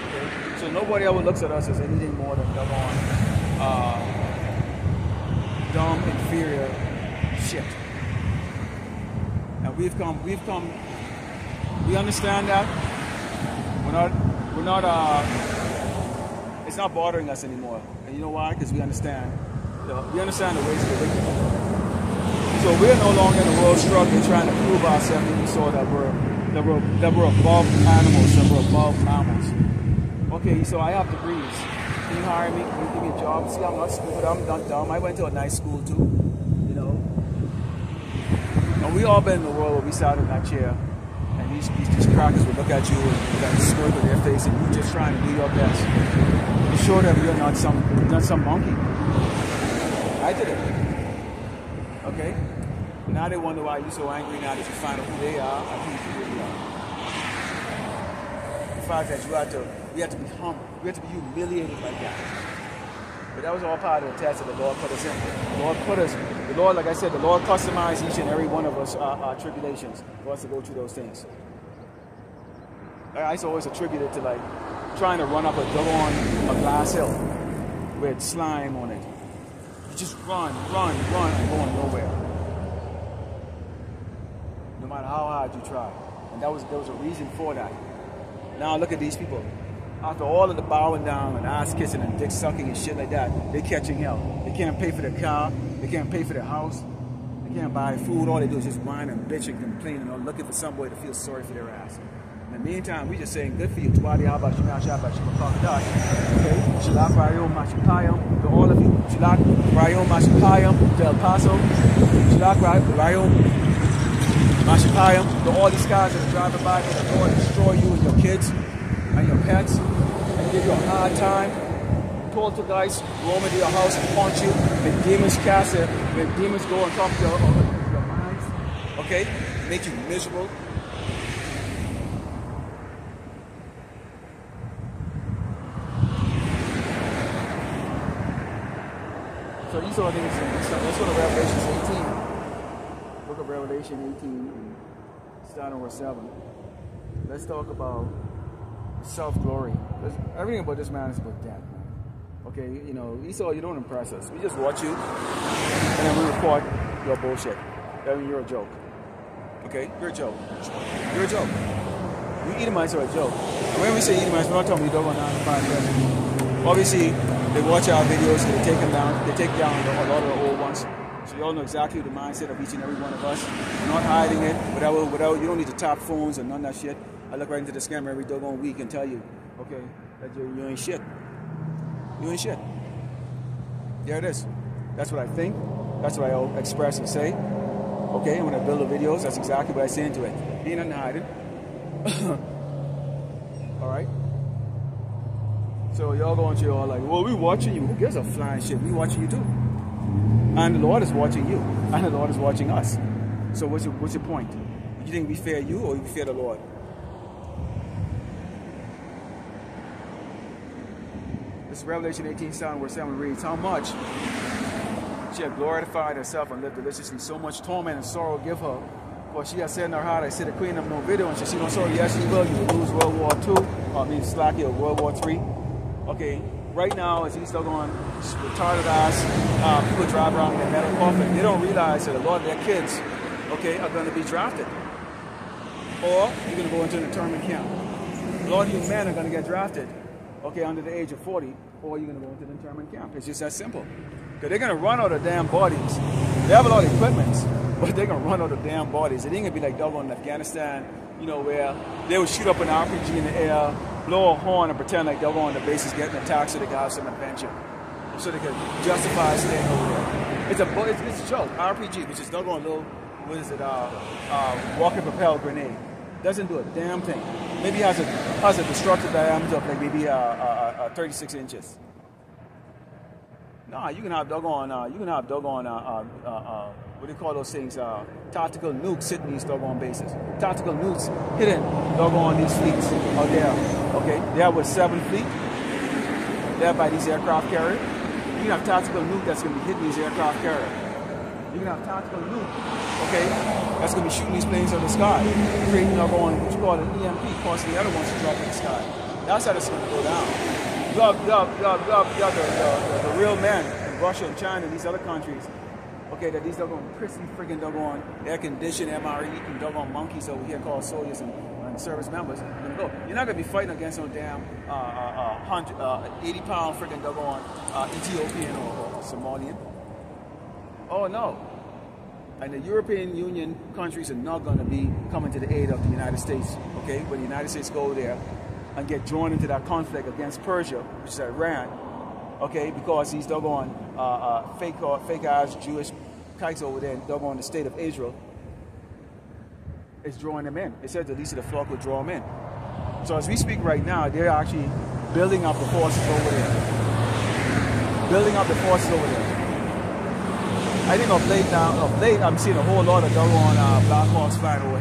Okay? So nobody ever looks at us as anything more than dumb, inferior shit. And we understand that. We're not, it's not bothering us anymore. And you know why? Because we understand the ways of the wicked. So we're no longer in the world struggling, trying to prove ourselves, and we saw that we're above animals, that we're above mammals. Okay, so I have degrees. Can you hire me? Can you give me a job? See, I'm not stupid, I'm not dumb. I went to a nice school too, you know. And we all been in the world where we sat in that chair, and these crackers would look at you with that smirk on their face, and you just trying to do your best to show them you're not some monkey. I did it. Okay? Now they wonder why you're so angry now that you find out who they are and who you really are. The fact that we have to be humbled, we have to be humiliated like that. But that was all part of the test that the Lord put us in. The Lord, like I said, the Lord customized each and every one of us our tribulations for us to go through those things. I used to always attribute it to like trying to run up a glass hill with slime on it. You just run, and going nowhere. No matter how hard you try. And there was a reason for that. Now look at these people. After all of the bowing down and ass kissing and dick sucking and shit like that, they're catching hell. They can't pay for their car. They can't pay for their house. They can't buy food. All they do is just whine and bitch and complain and looking for some way to feel sorry for their ass. In the meantime, we just saying good for you. Okay? Shalak Rayom Mashipayam to all of you. Shalak Rayom Mashipayam to El Paso. Shalak Rayom Mashipayam to all these guys that are driving by. May the Lord destroy you and your kids and your pets and give you a hard time. Poltergeists roam into your house and punch you. When demons cast it, when demons go and talk to your minds, okay, make you miserable. So these are things. Let's go to Revelation 18. Book of Revelation 18, starting verse 7. Let's talk about self-glory. Everything about this man is about that, man. Okay, you know, Esau, you don't impress us. We just watch you, and then we report your bullshit. I mean, you're a joke. Okay, you're a joke. You're a joke. You Edomites are a joke. And when we say Edomites, we're not talking about you don't go 9 Obviously, they watch our videos, they take them down. They take down a lot of the old ones. So you all know exactly the mindset of each and every one of us. We're not hiding it. Without you don't need to tap phones and none of that shit. I look right into this camera every doggone week and tell you, okay, that you ain't shit. You ain't shit. There it is. That's what I think. That's what I express and say. Okay, and when I build the videos, that's exactly what I say into it. Ain't nothing hiding. Alright? So y'all going to all like, well, we watching you. Who gives a flying shit? We watching you too. And the Lord is watching you. And the Lord is watching us. So what's your point? You think we fear you or we fear the Lord? This is Revelation 18, verse 7 reads, how much she had glorified herself and lived deliciously, so much torment and sorrow give her. For she has said in her heart, I see the queen of no video, and she see no sorrow. Yes, she will. You will lose World War II, slacky, or World War III. Okay, right now, as he's still going, retarded ass, people drive around in their metal coffin. They don't realize that a lot of their kids, okay, are going to be drafted. Or you're going to go into an internment camp. A lot of you men are going to get drafted, okay, under the age of 40, or you're going to go into the internment camp. It's just that simple. Because they're going to run out of damn bodies. They have a lot of equipment, but they're going to run out of damn bodies. It ain't going to be like doggone in Afghanistan, you know, where they would shoot up an RPG in the air, blow a horn, and pretend like doggone the base is getting attacked so they can have some adventure. So they can justify staying over there. It's a joke. RPG, which is doggone little, what is it, walking propelled grenade. Doesn't do a damn thing. Maybe has a destructive diameter of like maybe 36 inches. Nah, you can have doggone, what do you call those things? Tactical nukes hitting these doggone bases. Tactical nukes hitting doggone these fleets out there. Okay, they have 7 fleet. They're by these aircraft carriers. You can have tactical nuke that's going to be hitting these aircraft carriers. You can have tactical nuke, okay, that's going to be shooting these planes out of the sky, creating doggone what you call an EMP, causing the other ones to drop in the sky. That's how it's going to go down. You got the real men in Russia and China and these other countries, okay, that these doggone prissy friggin' doggone air-conditioned MRE and doggone monkeys over here called soldiers and service members. You're not going to be fighting against no damn 80-pound friggin' doggone Ethiopian or Somalian. Oh no. And the European Union countries are not going to be coming to the aid of the United States, okay? When the United States go there and get drawn into that conflict against Persia, which is Iran, okay? Because these doggone fake-ass Jewish kikes over there, doggone the state of Israel, is drawing them in. It said the least of the flock will draw them in. So as we speak right now, they're actually building up the forces over there. Building up the forces over there. I think of late I'm seeing a whole lot of doggone Black Hawks flying over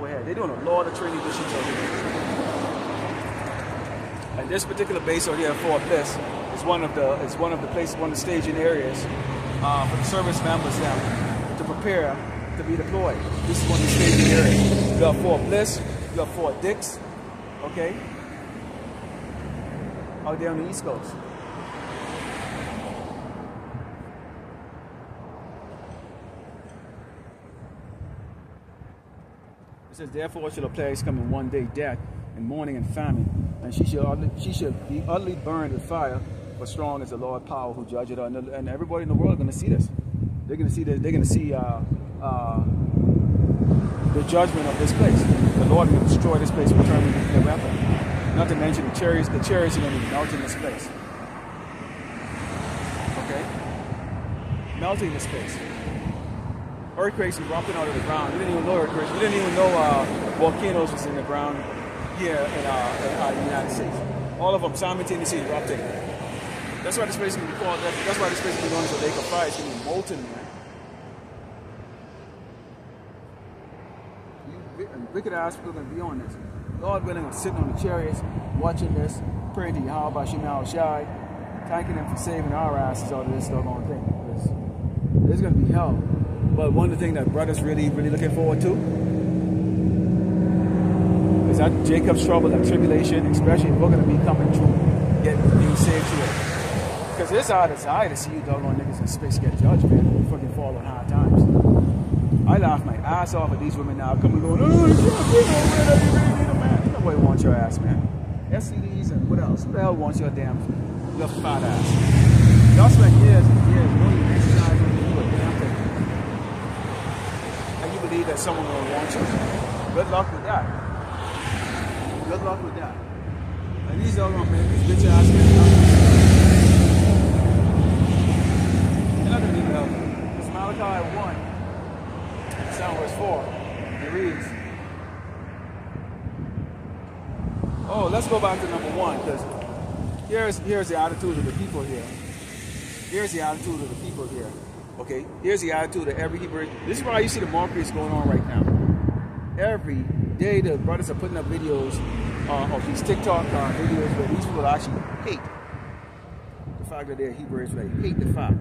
here. They're doing a lot of training missions over here. And this particular base over here, Fort Bliss, is one of the places, one of the staging areas for the service members now to prepare to be deployed. This is one of the staging areas. You have Fort Bliss, you have Fort Dix, okay, out there on the East Coast. It says, therefore shall a plague come in one day, death, and mourning and famine, and she shall be utterly burned with fire, but strong is the Lord power who judgeth her. And everybody in the world is going to see this. They're going to see this. They're going to see the judgment of this place. The Lord will destroy this place with turning nuclear weapon. Not to mention the chariots are going to be melting this place. Okay? Melting this place. Earthquakes erupting out of the ground. We didn't even know earthquakes. We didn't even know volcanoes was in the ground here in the United States. All of them simultaneously erupting. That's why this place can be called. That's why this place can be known as a lake of fire. It's going to be molten, man. Wicked ass people are going to be on this. Lord willing, I'm sitting on the chariots, watching this, praying to Yahweh Shemel Shai, thanking him for saving our asses out of this doggone thing. It's going to be hell. But one of the things that brothers really looking forward to is that Jacob's trouble, that tribulation, especially if we're going to be coming through, being saved to it. Because it's our desire to see you doggone niggas in space get judged, man, and fucking fall on hard times. I laugh my ass off at these women now coming going, oh, man. Nobody wants your ass, man. STDs and what else? Who the hell wants your damn fat ass? Y'all spent years and years really exercising to do a damn thing. And you believe that someone will want you. Good luck with that. Good luck with that. And these are gonna make these bitch ass men. They're not gonna need help. It's Malachi 1. Sound verse 4. It reads. Oh, let's go back to number 1, because here's the attitude of the people here. Here's the attitude of the people here. Okay, here's the attitude of every Hebrew. This is why you see the mockeries going on right now. Every day the brothers are putting up videos of these TikTok videos where these people actually hate the fact that they're Hebrew Israelites. Hate the fact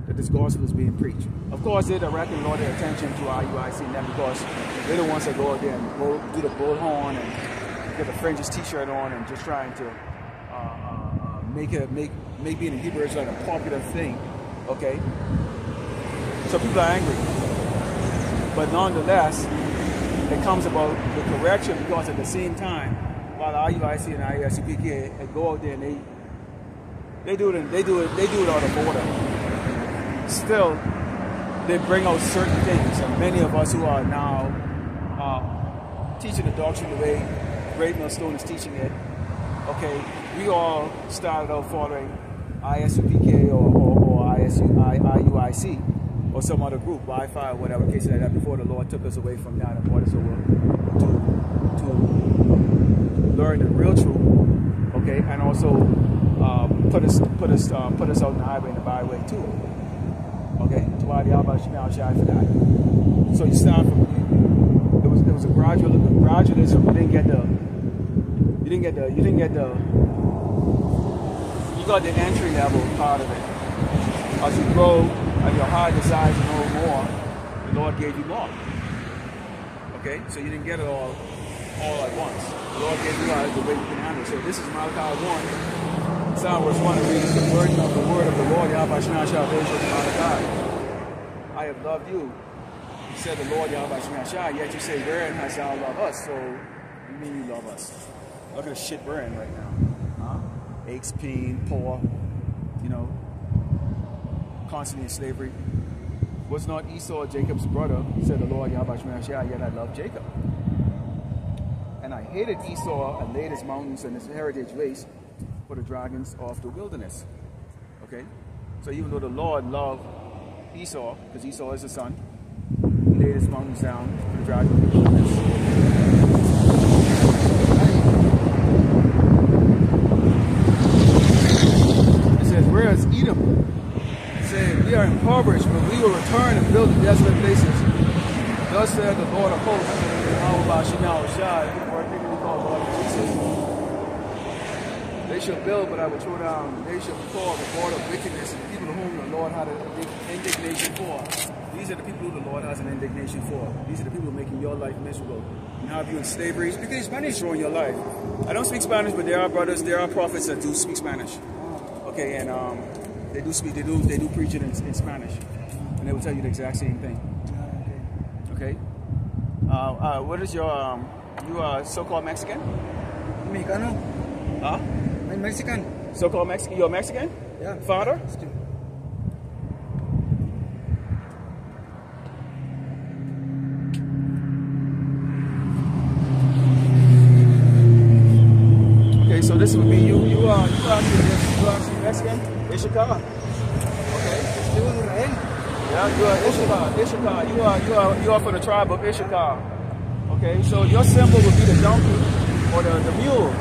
that this gospel is being preached. Of course, they're directing all their attention to IUIC and them because they're the ones that go out there and do the bullhorn and get the fringes t-shirt on and just trying to make being a Hebrew Israelite a popular thing. Okay? So people are angry. But nonetheless, it comes about the correction because at the same time, while IUIC and ISCPK go out there and they do it out of order. Still, they bring out certain things, and many of us who are now teaching the doctrine the way Great Millstone is teaching it, okay, we all started out following ISUPK or IUIC or some other group, Wi-Fi or whatever case like that, before the Lord took us away from that and brought us over to learn the real truth, okay, and also put us out in the highway and the byway too. Okay, to why the Abba Shemel Shai for that. So you start from it was a gradualism. You got the entry level part of it. As you grow and your heart desires to know more, the Lord gave you more. Okay, so you didn't get it all at once. The Lord gave you the way you can handle it. So this is Malachi 1. Psalm verse 1 reads the word of the Lord, Yahweh Shemel Shai, Malachi. I have loved you, said the Lord, Yahweh Shemel Shai, yet you say, wherein hast thou loved us? So, you mean you love us? Look at the shit we're in right now. Huh? Aches, pain, poor, you know, constantly in slavery. Was not Esau Jacob's brother, said the Lord, Yahweh Shemel Shai, yet I love Jacob. And I hated Esau and laid his mountains and his heritage waste for the dragons of the wilderness. Okay? So even though the Lord loved Esau, because Esau is his son, he laid his mountains down for the dragons of the wilderness. It says, whereas Edom said, we are impoverished, but we will return and build the desolate places. Thus said the Lord of hosts, Yahweh Shemel Shai, who are thinking we call Lord Jesus. They shall build, but I will throw down. They shall be called the God of wickedness, and the people to whom the Lord had an indignation for. These are the people who the Lord has an indignation for. These are the people making your life miserable and have you in slavery. Speaking Spanish, destroying your life. I don't speak Spanish, but there are brothers, there are prophets that do speak Spanish. Okay, and they do preach it in Spanish, and they will tell you the exact same thing. Okay. What is your you are so-called Mexican? Mexicano. Huh? I'm Mexican. So-called Mexican. You're Mexican? Yeah. Father? Okay, so this would be you. You are actually Mexican. Issachar. Okay. Yeah, you are Issachar. You are from the tribe of Issachar. Okay, so your symbol would be the donkey or the mule.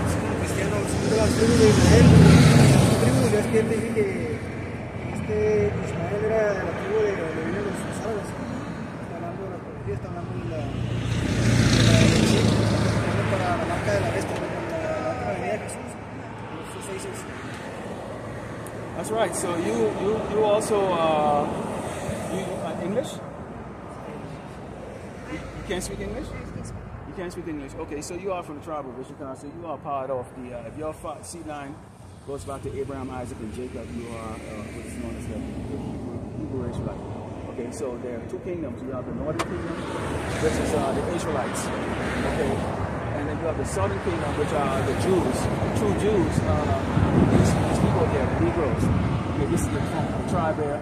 That's right. So you also English? You can't speak English? You can't speak English. Okay, so you are from the tribe of Issachar. So you are part of the. If your seed line goes back to Abraham, Isaac, and Jacob, you are what is known as the Hebrew Israelite. Okay, so there are two kingdoms. You have the northern kingdom, which is the Israelites. Okay, and then you have the southern kingdom, which are the Jews, the true Jews. These people there, the Negroes. Okay, this is the tribe there.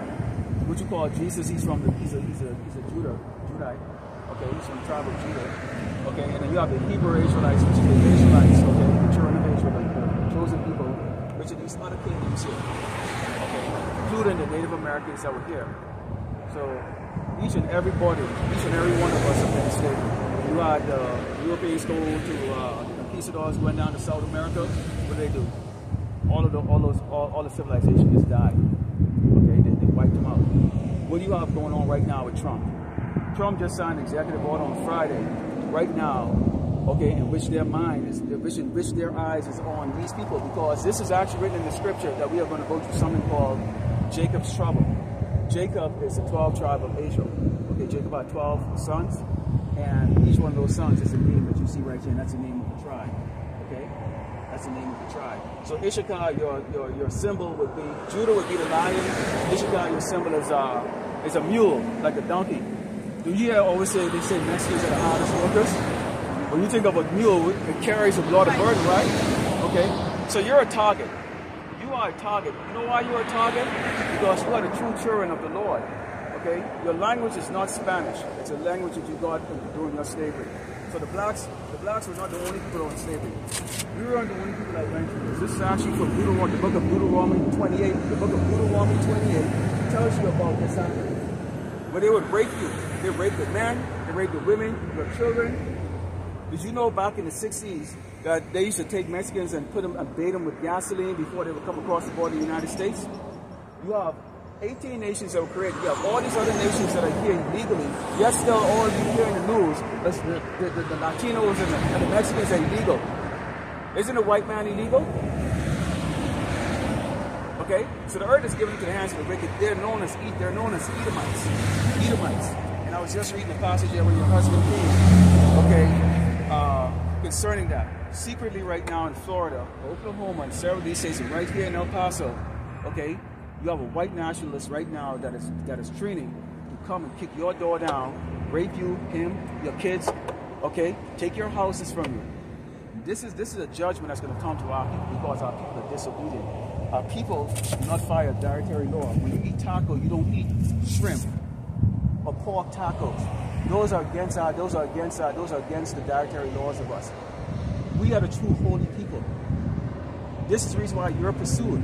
What you call Jesus? He's from the. He's a Judite. Okay, he's from the tribe of Judah. Okay, and then you have the Hebrew Israelites, which is the Israelites, okay, the children of Israel, the chosen people, which are these other kingdoms here. Okay, including the Native Americans that were here. So each and every one of us have been enslaved. You had the Europeans go to the conquistadors went down to South America. What do? All the civilization just died. Okay, they wiped them out. What do you have going on right now with Trump? Trump just signed an executive order on Friday, right now, okay, in which their mind is, in which their eyes is on these people, because this is actually written in the scripture that we are going to go through something called Jacob's trouble. Jacob is the 12th tribe of Israel. Okay, Jacob had 12 sons, and each one of those sons is the name that you see right here, and that's the name of the tribe. Okay, that's the name of the tribe. So Issachar, your symbol would be, Judah would be the lion. Issachar, your symbol is a mule, like a donkey. Do you hear always say, they say Mexicans are the hardest workers? When you think of a mule, it carries a lot of burden, right? Okay, so you're a target. You are a target. You know why you're a target? Because you are the true children of the Lord. Okay, your language is not Spanish. It's a language that you got during your slavery. So the blacks were not the only people on slavery. We weren't the only people that went through this. This is actually from Deuteronomy, the book of Deuteronomy 28. The book of Deuteronomy 28 tells you about this happening. But they would rape you. They raped the men, they raped the women, your children. Did you know back in the 60s that they used to take Mexicans and put them and bait them with gasoline before they would come across the border of the United States? You have 18 nations that were created. You have all these other nations that are here illegally. Yet still all of you hear in the news, the Latinos and the Mexicans are illegal. Isn't a white man illegal? Okay, so the earth is given into the hands of the wicked. They're known as Edomites. And I was just reading a passage there when your husband came, okay, concerning that. Secretly right now in Florida, Oklahoma, and several of these states, and right here in El Paso, okay, you have a white nationalist right now that is training to come and kick your door down, rape you, him, your kids, okay, take your houses from you. This is a judgment that's going to come to our people because our people are disobedient. Our people do not follow dietary law. When you eat taco, you don't eat shrimp or pork tacos. Those are against the dietary laws of us. We are the true holy people. This is the reason why you're pursued.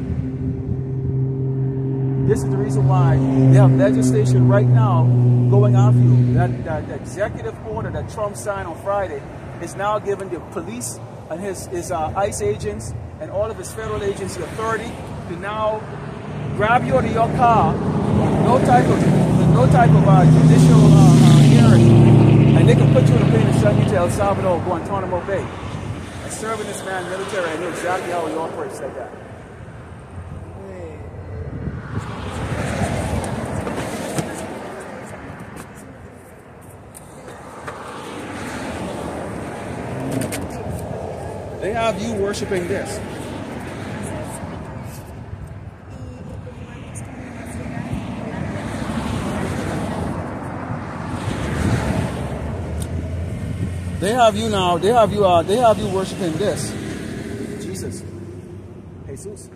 This is the reason why they have legislation right now going after you. That executive order that Trump signed on Friday is now giving the police and his ICE agents and all of his federal agency authority to now grab you out of your car, no type of judicial hearing, and they can put you in a plane and send you to El Salvador, Guantanamo Bay. I serve in this man military. I know exactly how he operates like that. They have you worshiping this. They have you now. They have you worshiping this. Jesus. Jesus.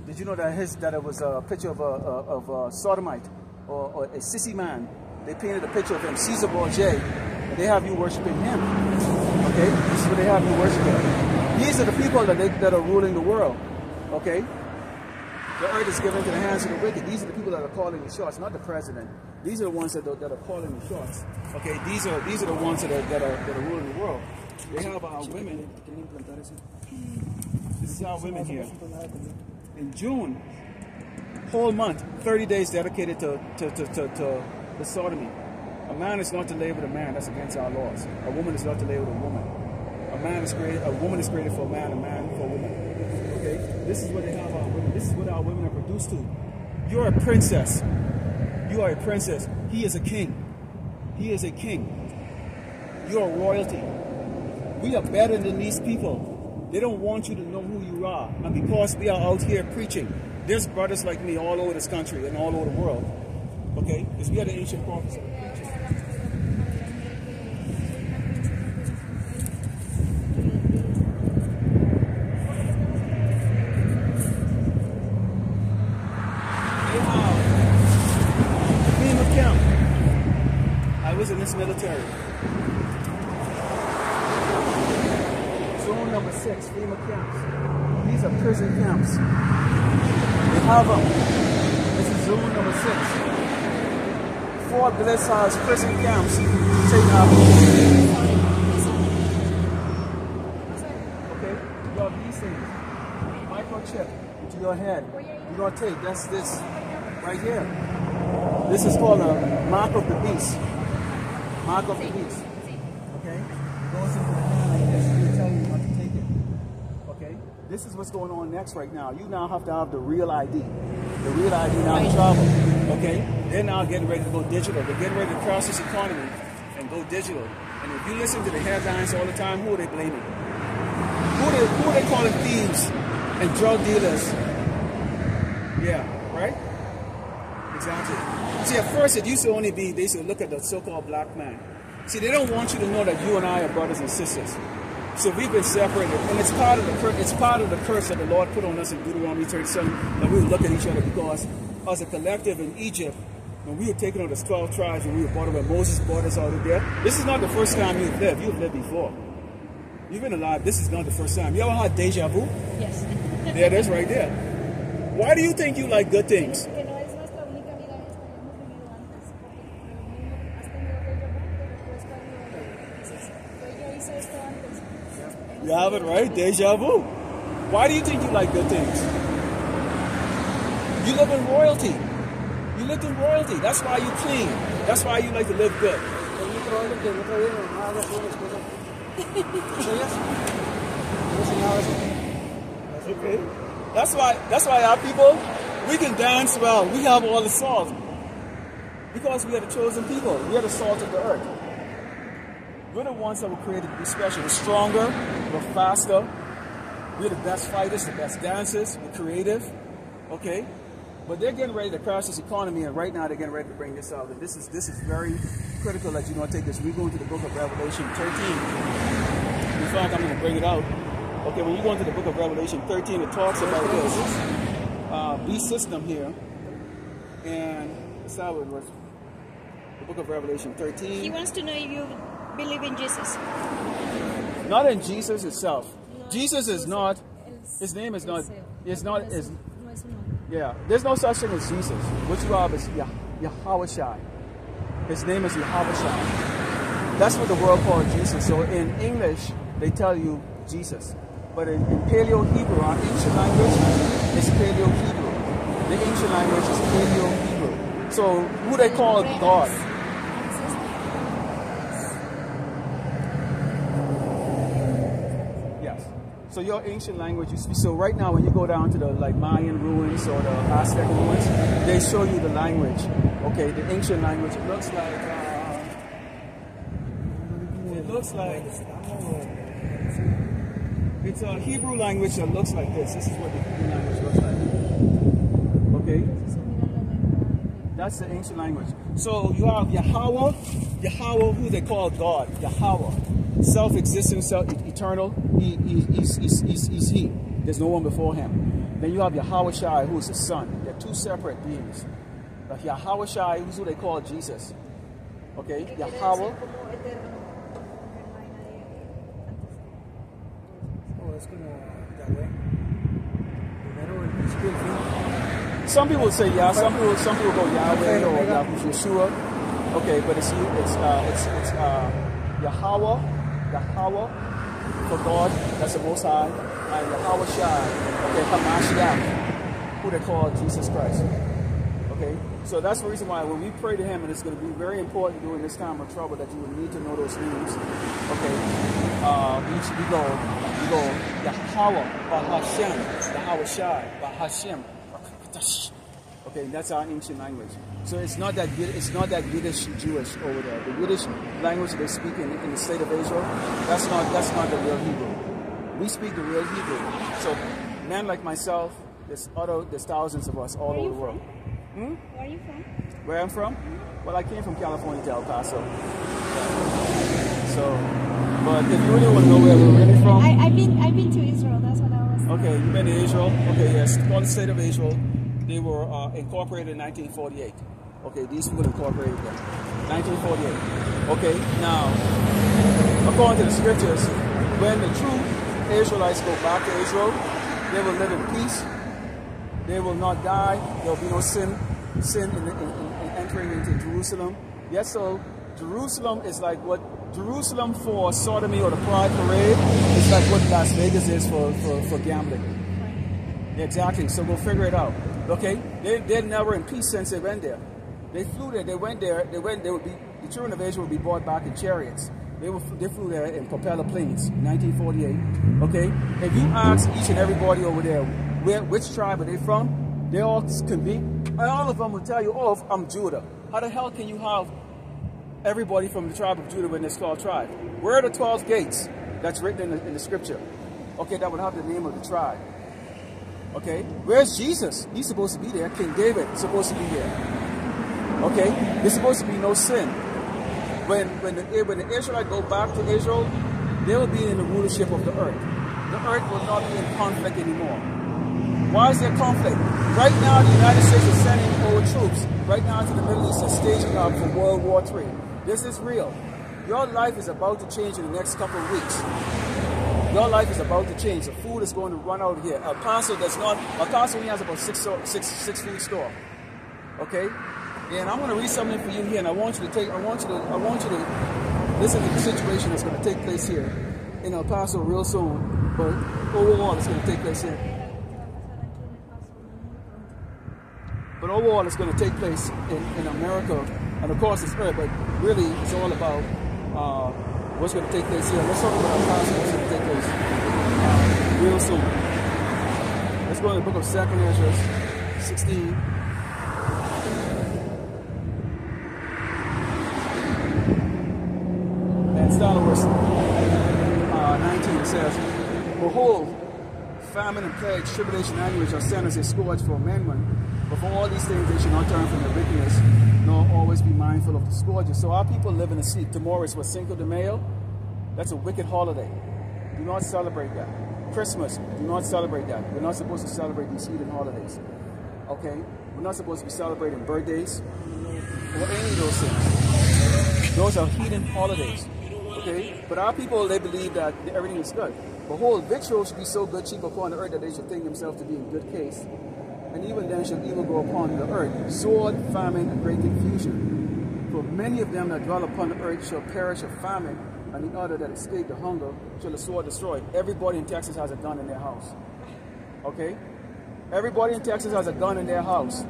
Did you know that it was a picture of a sodomite or a sissy man? They painted a picture of him, Caesar Borgia. They have you worshiping him. Okay, this is what they have you worshiping. These are the people that are ruling the world. Okay, the earth is given to the hands of the wicked. These are the people that are calling the shots, not the president. These are the ones that are calling the shots. Okay, these are the ones that are ruling the world. They have our women. This is our women here. In June, whole month, 30 days dedicated to the sodomy. A man is not to lay with a man. That's against our laws. A woman is not to lay with a woman. A woman is created for a man for a woman. Okay? This is what they have our women. This is what our women are produced to. You're a princess. You are a princess. He is a king. He is a king. You are royalty. We are better than these people. They don't want you to know who you are. And because we are out here preaching, there's brothers like me all over this country and all over the world. Okay? Because we are the ancient prophets of preaching. In this military. Zone number 6, FEMA camps. These are prison camps. They have them. This is zone number 6. 4 Bliss House prison camps. Take out. Okay, you have these things. Microchip into your head. You're going to take, that's this right here. This is called a mark of the beast. Mark of the beast. Okay? It goes into the hand like this. They tell you not to take it. Okay? This is what's going on next right now. You now have to have the real ID. The real ID now to travel. Okay? They're now getting ready to go digital. They're getting ready to cross this economy and go digital. And if you listen to the headlines all the time, who are they blaming? Who are they calling thieves and drug dealers? Yeah, right? Exactly. See, at first it used to only be, they used to look at the so-called black man. See, they don't want you to know that you and I are brothers and sisters. So we've been separated, and it's part of the curse that the Lord put on us in Deuteronomy 37, that we would look at each other, because as a collective in Egypt, when we were taken on the 12 tribes and we were brought over, Moses brought us out of there. This is not the first time you've lived. You've lived before. You've been alive. This is not the first time. You ever had deja vu? Yes. There it is right there. Why do you think you like good things? You have it right, deja vu. Why do you think you like good things? You live in royalty. You lived in royalty. That's why you clean. That's why you like to live good. Okay. That's why our people, we can dance well. We have all the salt. Because we are the chosen people. We are the salt of the earth. We're the ones that were created to be special. We're stronger, we're faster, we're the best fighters, the best dancers, we're creative, okay? But they're getting ready to crash this economy, and right now they're getting ready to bring this out. And this is very critical that you don't take this. We go into the book of Revelation 13. In fact, I'm going to bring it out. Okay, when you go into the book of Revelation 13, it talks about this beast system here. And let's start with the book of Revelation 13. He wants to know if you believe in Jesus. Not in Jesus itself. No, Jesus is not, his name is not, yeah, there's no such thing as Jesus. What you have is Yahweh. His name is Yahweh. That's what the world calls Jesus. So in English, they tell you Jesus. But in Paleo-Hebrew, our ancient language, it's Paleo-Hebrew. The ancient language is Paleo-Hebrew. So who they call God? Yes. So your ancient language, you speak. So right now, when you go down to the like Mayan ruins or the Aztec ruins, they show you the language. Okay, the ancient language. It looks like. It's a Hebrew language that looks like this. This is what the Hebrew language looks like. Okay, that's the ancient language. So you have Yahweh, who they call God. Yahweh, self-existent, eternal. He's He. There's no one before Him. Then you have Yahweh Shai, who is the Son. They're two separate beings. But Yahweh Shai is who they call Jesus. Okay, Yahweh. Some people say yeah. Some people go Yahweh or Yeshua. Okay, but it's Yahweh for God. That's the Most High, and Yahweh Shai. Okay, Hamashiach, who they call Jesus Christ. Okay, so that's the reason why when we pray to Him, and it's going to be very important during this time of trouble that you will need to know those names. Okay, we go Yahweh, Bahashem, Yahweh Shai, Bahashem. Okay, that's our ancient language. So it's not that Yiddish Jewish over there. The Yiddish language they speak in the state of Israel, that's not the real Hebrew. We speak the real Hebrew. So men like myself, there's thousands of us all over the world. Where are you from? Where I'm from? Well, I came from California to El Paso. So, but if you really want to know where we're really from, I've been to Israel. That's what I was. Okay, you've been to Israel. Okay, yes, called the state of Israel. They were incorporated in 1948. Okay, these people incorporated them. 1948. Okay, now, according to the scriptures, when the true Israelites go back to Israel, they will live in peace. They will not die. There will be no sin in entering into Jerusalem. Yes, so Jerusalem is like what Jerusalem for sodomy or the Pride Parade is like what Las Vegas is for gambling. Exactly. So we'll figure it out. Okay, they're never in peace since they went there. They flew there. They went there. The children of Israel would be brought back in chariots. They flew there in propeller planes. 1948. Okay, if you ask each and everybody over there which tribe are they from, they all can be, and all of them will tell you, "Oh, I'm Judah." How the hell can you have everybody from the tribe of Judah when there's 12 tribes? Where are the 12 gates that's written in the scripture? Okay, that would have the name of the tribe. Okay, where's Jesus? He's supposed to be there. King David is supposed to be there. Okay, there's supposed to be no sin. When the Israelites go back to Israel, they will be in the rulership of the earth. The earth will not be in conflict anymore. Why is there conflict? Right now, the United States is sending over troops right now to the Middle East and staging up for World War III. This is real. Your life is about to change in the next couple of weeks. Your life is about to change. The food is going to run out here. El Paso only has about six food stores. Okay? And I'm going to read something for you here, and I want you to listen to the situation that's going to take place here in El Paso real soon. But overall, it's going to take place here. But overall, it's going to take place in America, and of course it's Earth, but really it's all about what's going to take place here. Let's talk about El Paso, what's going to take place real soon. Let's go to the book of 2nd Ezra 16. And start at verse 19, it says, "Behold, famine and plague, tribulation, and anguish are sent as a scourge for amendment. But for all these things they should not turn from their wickedness, nor always be mindful of the scourges." So our people live in a sleep. Tomorrow is Cinco de Mayo. That's a wicked holiday. Do not celebrate that. Christmas, do not celebrate that. We're not supposed to celebrate these heathen holidays. Okay? We're not supposed to be celebrating birthdays or any of those things. Those are heathen holidays. Okay? But our people, they believe that everything is good. Behold, victuals should be so good cheap upon the earth that they should think themselves to be in good case. And even then shall evil go upon the earth, sword, famine, and great confusion. For many of them that dwell upon the earth shall perish of famine, and the other that escape the hunger shall the sword destroy. Everybody in Texas has a gun in their house. Okay? Everybody in Texas has a gun in their house.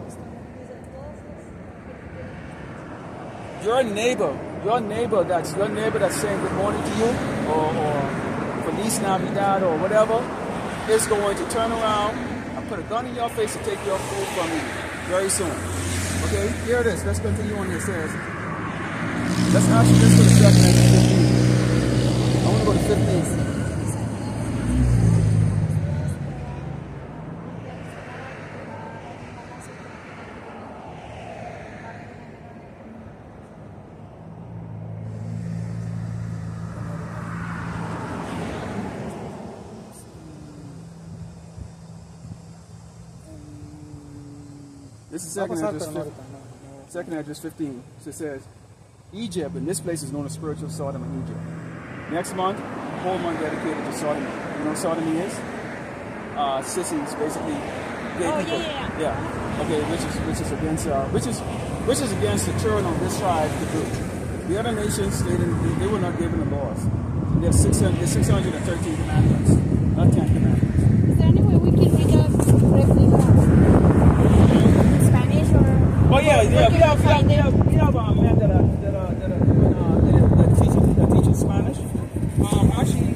Your neighbor that's saying good morning to you, or Feliz Navidad or whatever, is going to turn around and put a gun in your face and take your food from you very soon. Okay, here it is. Let's continue on here. It says, let's actually just go to 7 and 15. I want to go to 15. This is second address 15. So it says, Egypt, and this place is known as spiritual Sodom in Egypt. Next month, whole month dedicated to sodomy. You know what sodomy is? Sissies, basically gay people. Yeah. Okay, which is against the children of this tribe to do. The other nations, they were not given the laws. There's 613 commandments, not 10 commandments. Is there any way we can read up Spanish or? Oh yeah. We have men that teach Spanish. Actually,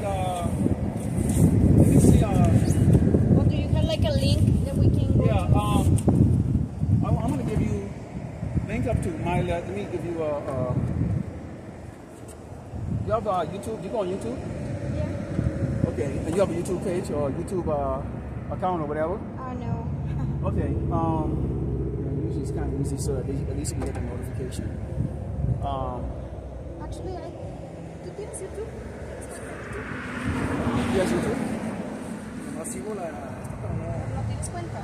let me see. Well, do you have like a link that we can go? Yeah. I'm gonna give you link up to my. Let me give you a. You have YouTube. You go on YouTube? Yeah. Okay. And you have a YouTube page or YouTube account or whatever? No. Okay. Usually it's kind of easy, so at least we get a notification. Actually, ¿tú tienes YouTube? Yes, YouTube. No sigo la... ¿No tienes cuenta?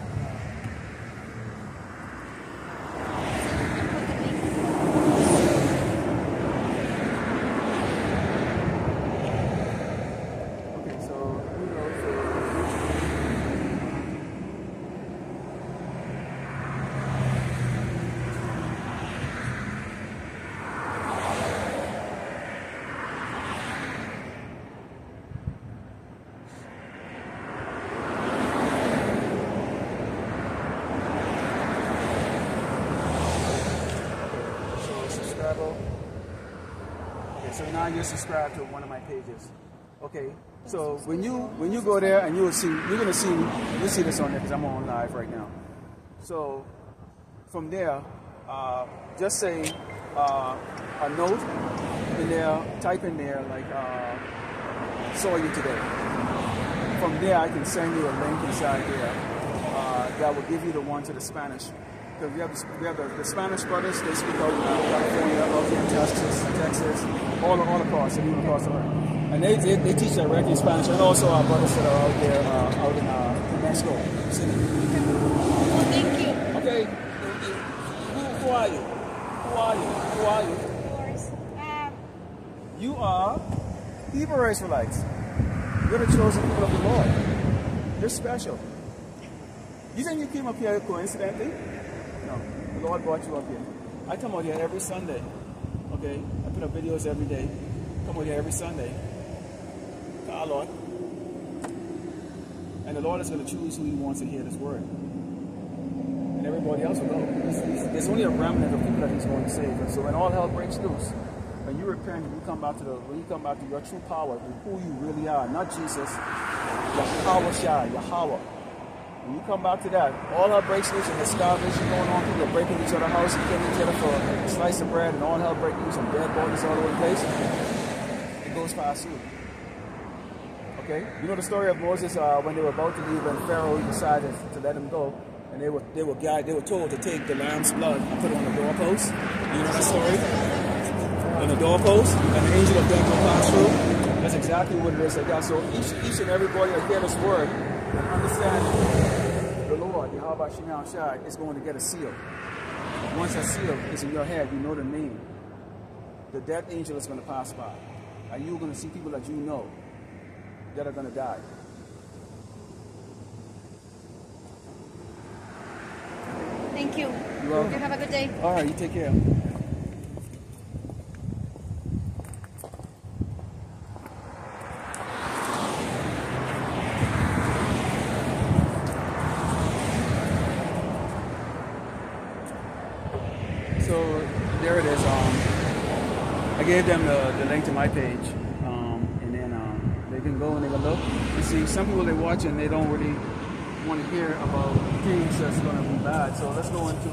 Okay, so we go for. Okay, so now you're subscribed to one of my pages. Okay, so when you go there and you'll see you'll see this on there because I'm on live right now. So from there, just say a note in there, type in there like saw you today. From there, I can send you a link inside there that will give you the one to the Spanish. Because we have the Spanish brothers, they speak out in California, out here in Texas, all across, and even across the world. And they teach directly Spanish, and also our brothers that are out there, out in Mexico City. Well, thank you. Okay, who are you? Who are you? Of course. You are Hebrew Israelites. You're the chosen people of the Lord. You're special. You think you came up here coincidentally? No, the Lord brought you up here. I come out here every Sunday. Okay, I put up videos every day. Come out here every Sunday. To our Lord. And the Lord is going to choose who He wants to hear this word. And everybody else will go. There's only a remnant of people that He's going to save. And so when all hell breaks loose, when you repent, when you come back to your true power, who you really are, not Jesus, Yahweh. When you come back to that, all hell breaks loose and there's starvation going on, people are breaking each other's house and killing each other for a slice of bread, and all hell breaks loose and dead bodies all over the place. It goes past you. Okay? You know the story of Moses when they were about to leave and Pharaoh decided to let them go, and they were told to take the lamb's blood and put it on the doorpost. You know that story? On the doorpost, and the angel of death will pass through. That's exactly what it is like that. So each and everybody that hear this word and understand the Lord, Yahweh Shem Shai, is going to get a seal. Once that seal is in your head, you know the name. The death angel is going to pass by. And you're going to see people that you know that are going to die. Thank you. You're welcome. You have a good day. All right, you take care. So there it is. I gave them the link to my page, and then they They can go and they can look. You see, some people they watch and they don't really want to hear about things that's going to be bad. So let's go into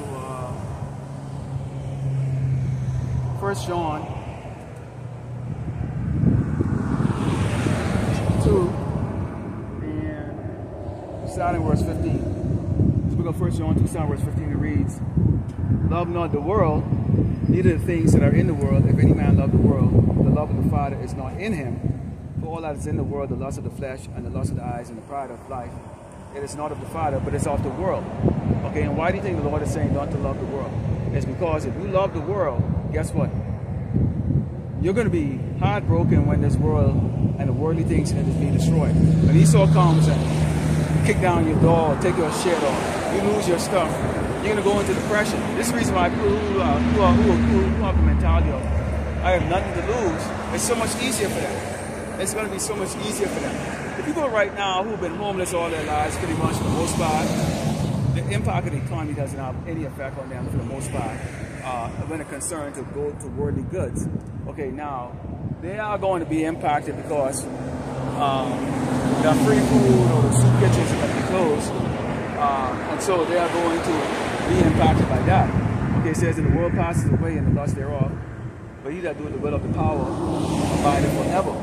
1 John 2 and starting verse 15. So we go 1 John 2, starting verse 15, it reads, "Love not the world, neither the things that are in the world. If any man love the world, the love of the Father is not in him. For all that is in the world, the lust of the flesh, and the lust of the eyes, and the pride of life, it is not of the Father, but it's of the world." Okay, and why do you think the Lord is saying not to love the world? It's because if you love the world, guess what? You're going to be heartbroken when this world and the worldly things is being destroyed. When Esau comes and kick down your door, take your shit off, you lose your stuff, you're going to go into depression. This is the reason why people who have the mentality of, I have nothing to lose, it's so much easier for them. It's going to be so much easier for them. The people right now who've been homeless all their lives, pretty much for the most part, the impact of the economy doesn't have any effect on them for the most part when it's concerned to go to worldly goods. Okay, now, they are going to be impacted because the free food or the soup kitchens are going to be closed. And so they are going to be impacted by that. Okay, it says, "And the world passes away and the lust thereof, but he that doeth the will of the power abideth forever."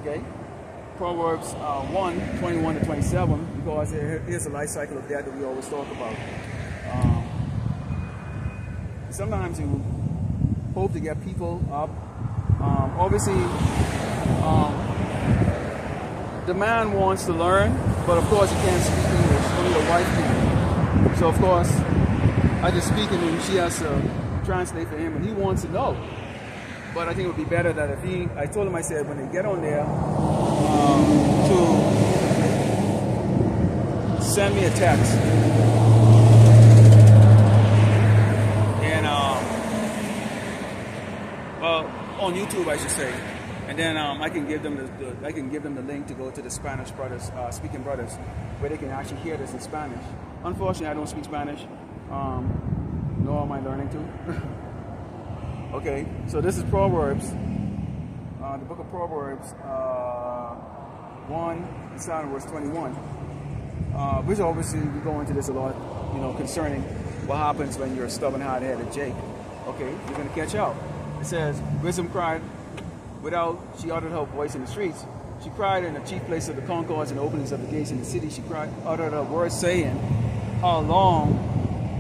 Okay? Proverbs 1, 21 to 27, because here's a life cycle of that we always talk about. Sometimes you hope to get people up. Obviously, the man wants to learn, but of course he can't speak English, only the wife can. So of course, I just speak and then she has to translate for him, and he wants to know. But I think it would be better that if I told him, I said, when they get on there, to send me a text. And, well, on YouTube, I should say. And then I can give them the link to go to the Spanish brothers, speaking brothers, where they can actually hear this in Spanish. Unfortunately, I don't speak Spanish, nor am I learning to. Okay, so this is Proverbs, the book of Proverbs 1, starting verse 21. Which obviously we go into this a lot, concerning what happens when you're a stubborn, hard-headed Jake. Okay, you're gonna catch up. It says, "Wisdom cried without, she uttered her voice in the streets. She cried in the chief place of the concourse and the openings of the gates in the city. She uttered her words, saying, How long,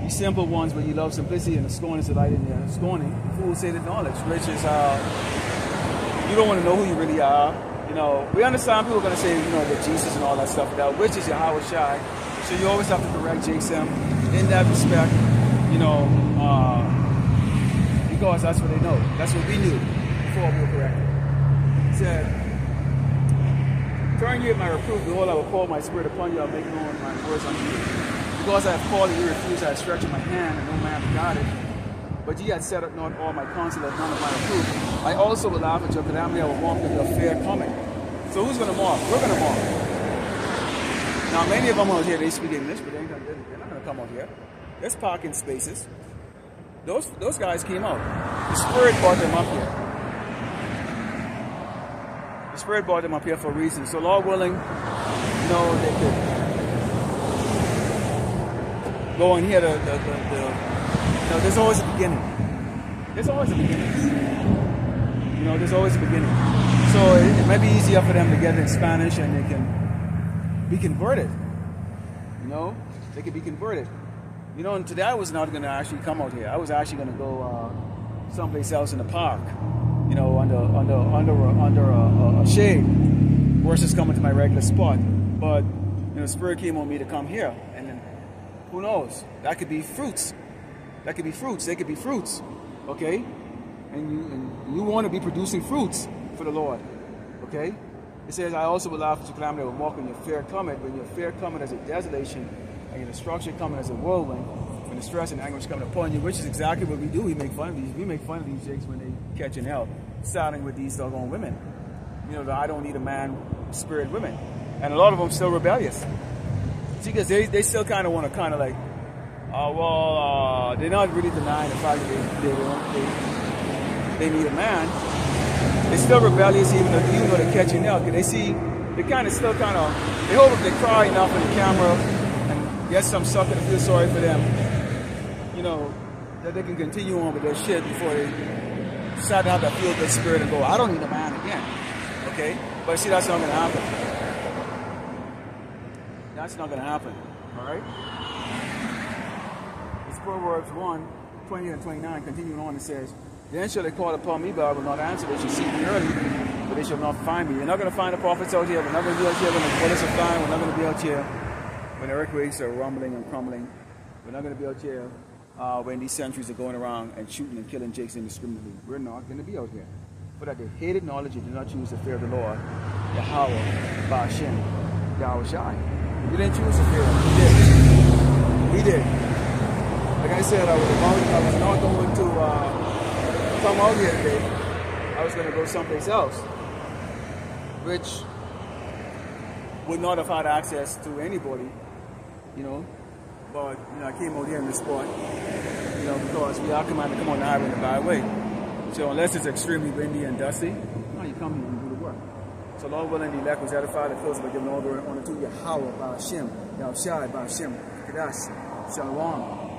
ye simple ones, will ye love simplicity, and the scorners delight in their scorning? Fools say the knowledge," which is you don't want to know who you really are. We understand people are going to say, that Jesus and all that stuff, which is Yahweh Shai. So you always have to correct Jason in that respect, because that's what they know. That's what we knew before we were corrected. He said, "Turn ye at my reproof, behold, I will pour my spirit upon you, I will make known my words unto you. Because I have called and you refused, I have stretched my hand, and no man regarded. But ye had set up not all my counsel, at none of my reproof. I also will laugh at your calamity, I will mock at your fair coming." So who's going to mock? We're going to mock. Now, many of them out here, they speak English, but they're not going to come out here. There's parking spaces. Those guys came out. The Spirit brought them up here. The Spirit brought them up here for a reason. So, Lord willing, they could go and hear there's always a beginning. There's always a beginning. There's always a beginning. So it might be easier for them to get it in Spanish and they can be converted. They can be converted. And today I was not going to actually come out here. I was actually going to go someplace else in the park, under a shade, versus coming to my regular spot. But the Spirit came on me to come here, and then who knows? That could be fruits. That could be fruits. They could be fruits. Okay, and you want to be producing fruits for the Lord. Okay, it says, "I also will laugh at your calamity, I will mock when your fear cometh. When your fear cometh as a desolation, and your destruction cometh as a whirlwind, when the stress and anguish coming upon you," which is exactly what we do. We make fun of these. We make fun of these jakes when they catching hell, starting with these doggone women. The "I don't need a man" spirit women, and a lot of them still rebellious. See, because they still kind of want to like, they're not really denying the fact that they need a man. they're still rebellious even though they're catching up. Because they see, they kind of still kind of, they hope if they cry enough on the camera and get some sucker to feel sorry for them, you know, that they can continue on with their shit before they decide to have that feel good spirit and go, I don't need a man again. Okay? But see, that's not going to happen. That's not going to happen. Alright? It's Proverbs 1:20 and 29, continuing on, it says, then shall they call upon me, but I will not answer. They shall seek me early, but they shall not find me. You're not going to find the prophets out here. We're not going to be out here when the bullets are flying. We're not going to be out here when the earthquakes are rumbling and crumbling. We're not going to be out here when these sentries are going around and shooting and killing Jakes indiscriminately. We're not going to be out here. For that they hated knowledge and did not choose the fear of the Lord, Yahweh, Ba'ashem, Yahushai. You didn't choose the fear of him. He did. He did. Like I said, I was not going to come out here today. I was going to go someplace else, which would not have had access to anybody, you know. But you know, I came out here in this spot, you know, because we are commanded to come on the highway in the byway. So unless it's extremely windy and dusty, no, you come here and do the work. So Lord willing, the elect was edified and close by giving all the honor to Yahweh, Ba'ashem, Yahushai, Ba'ashem, Kadash, Shalom.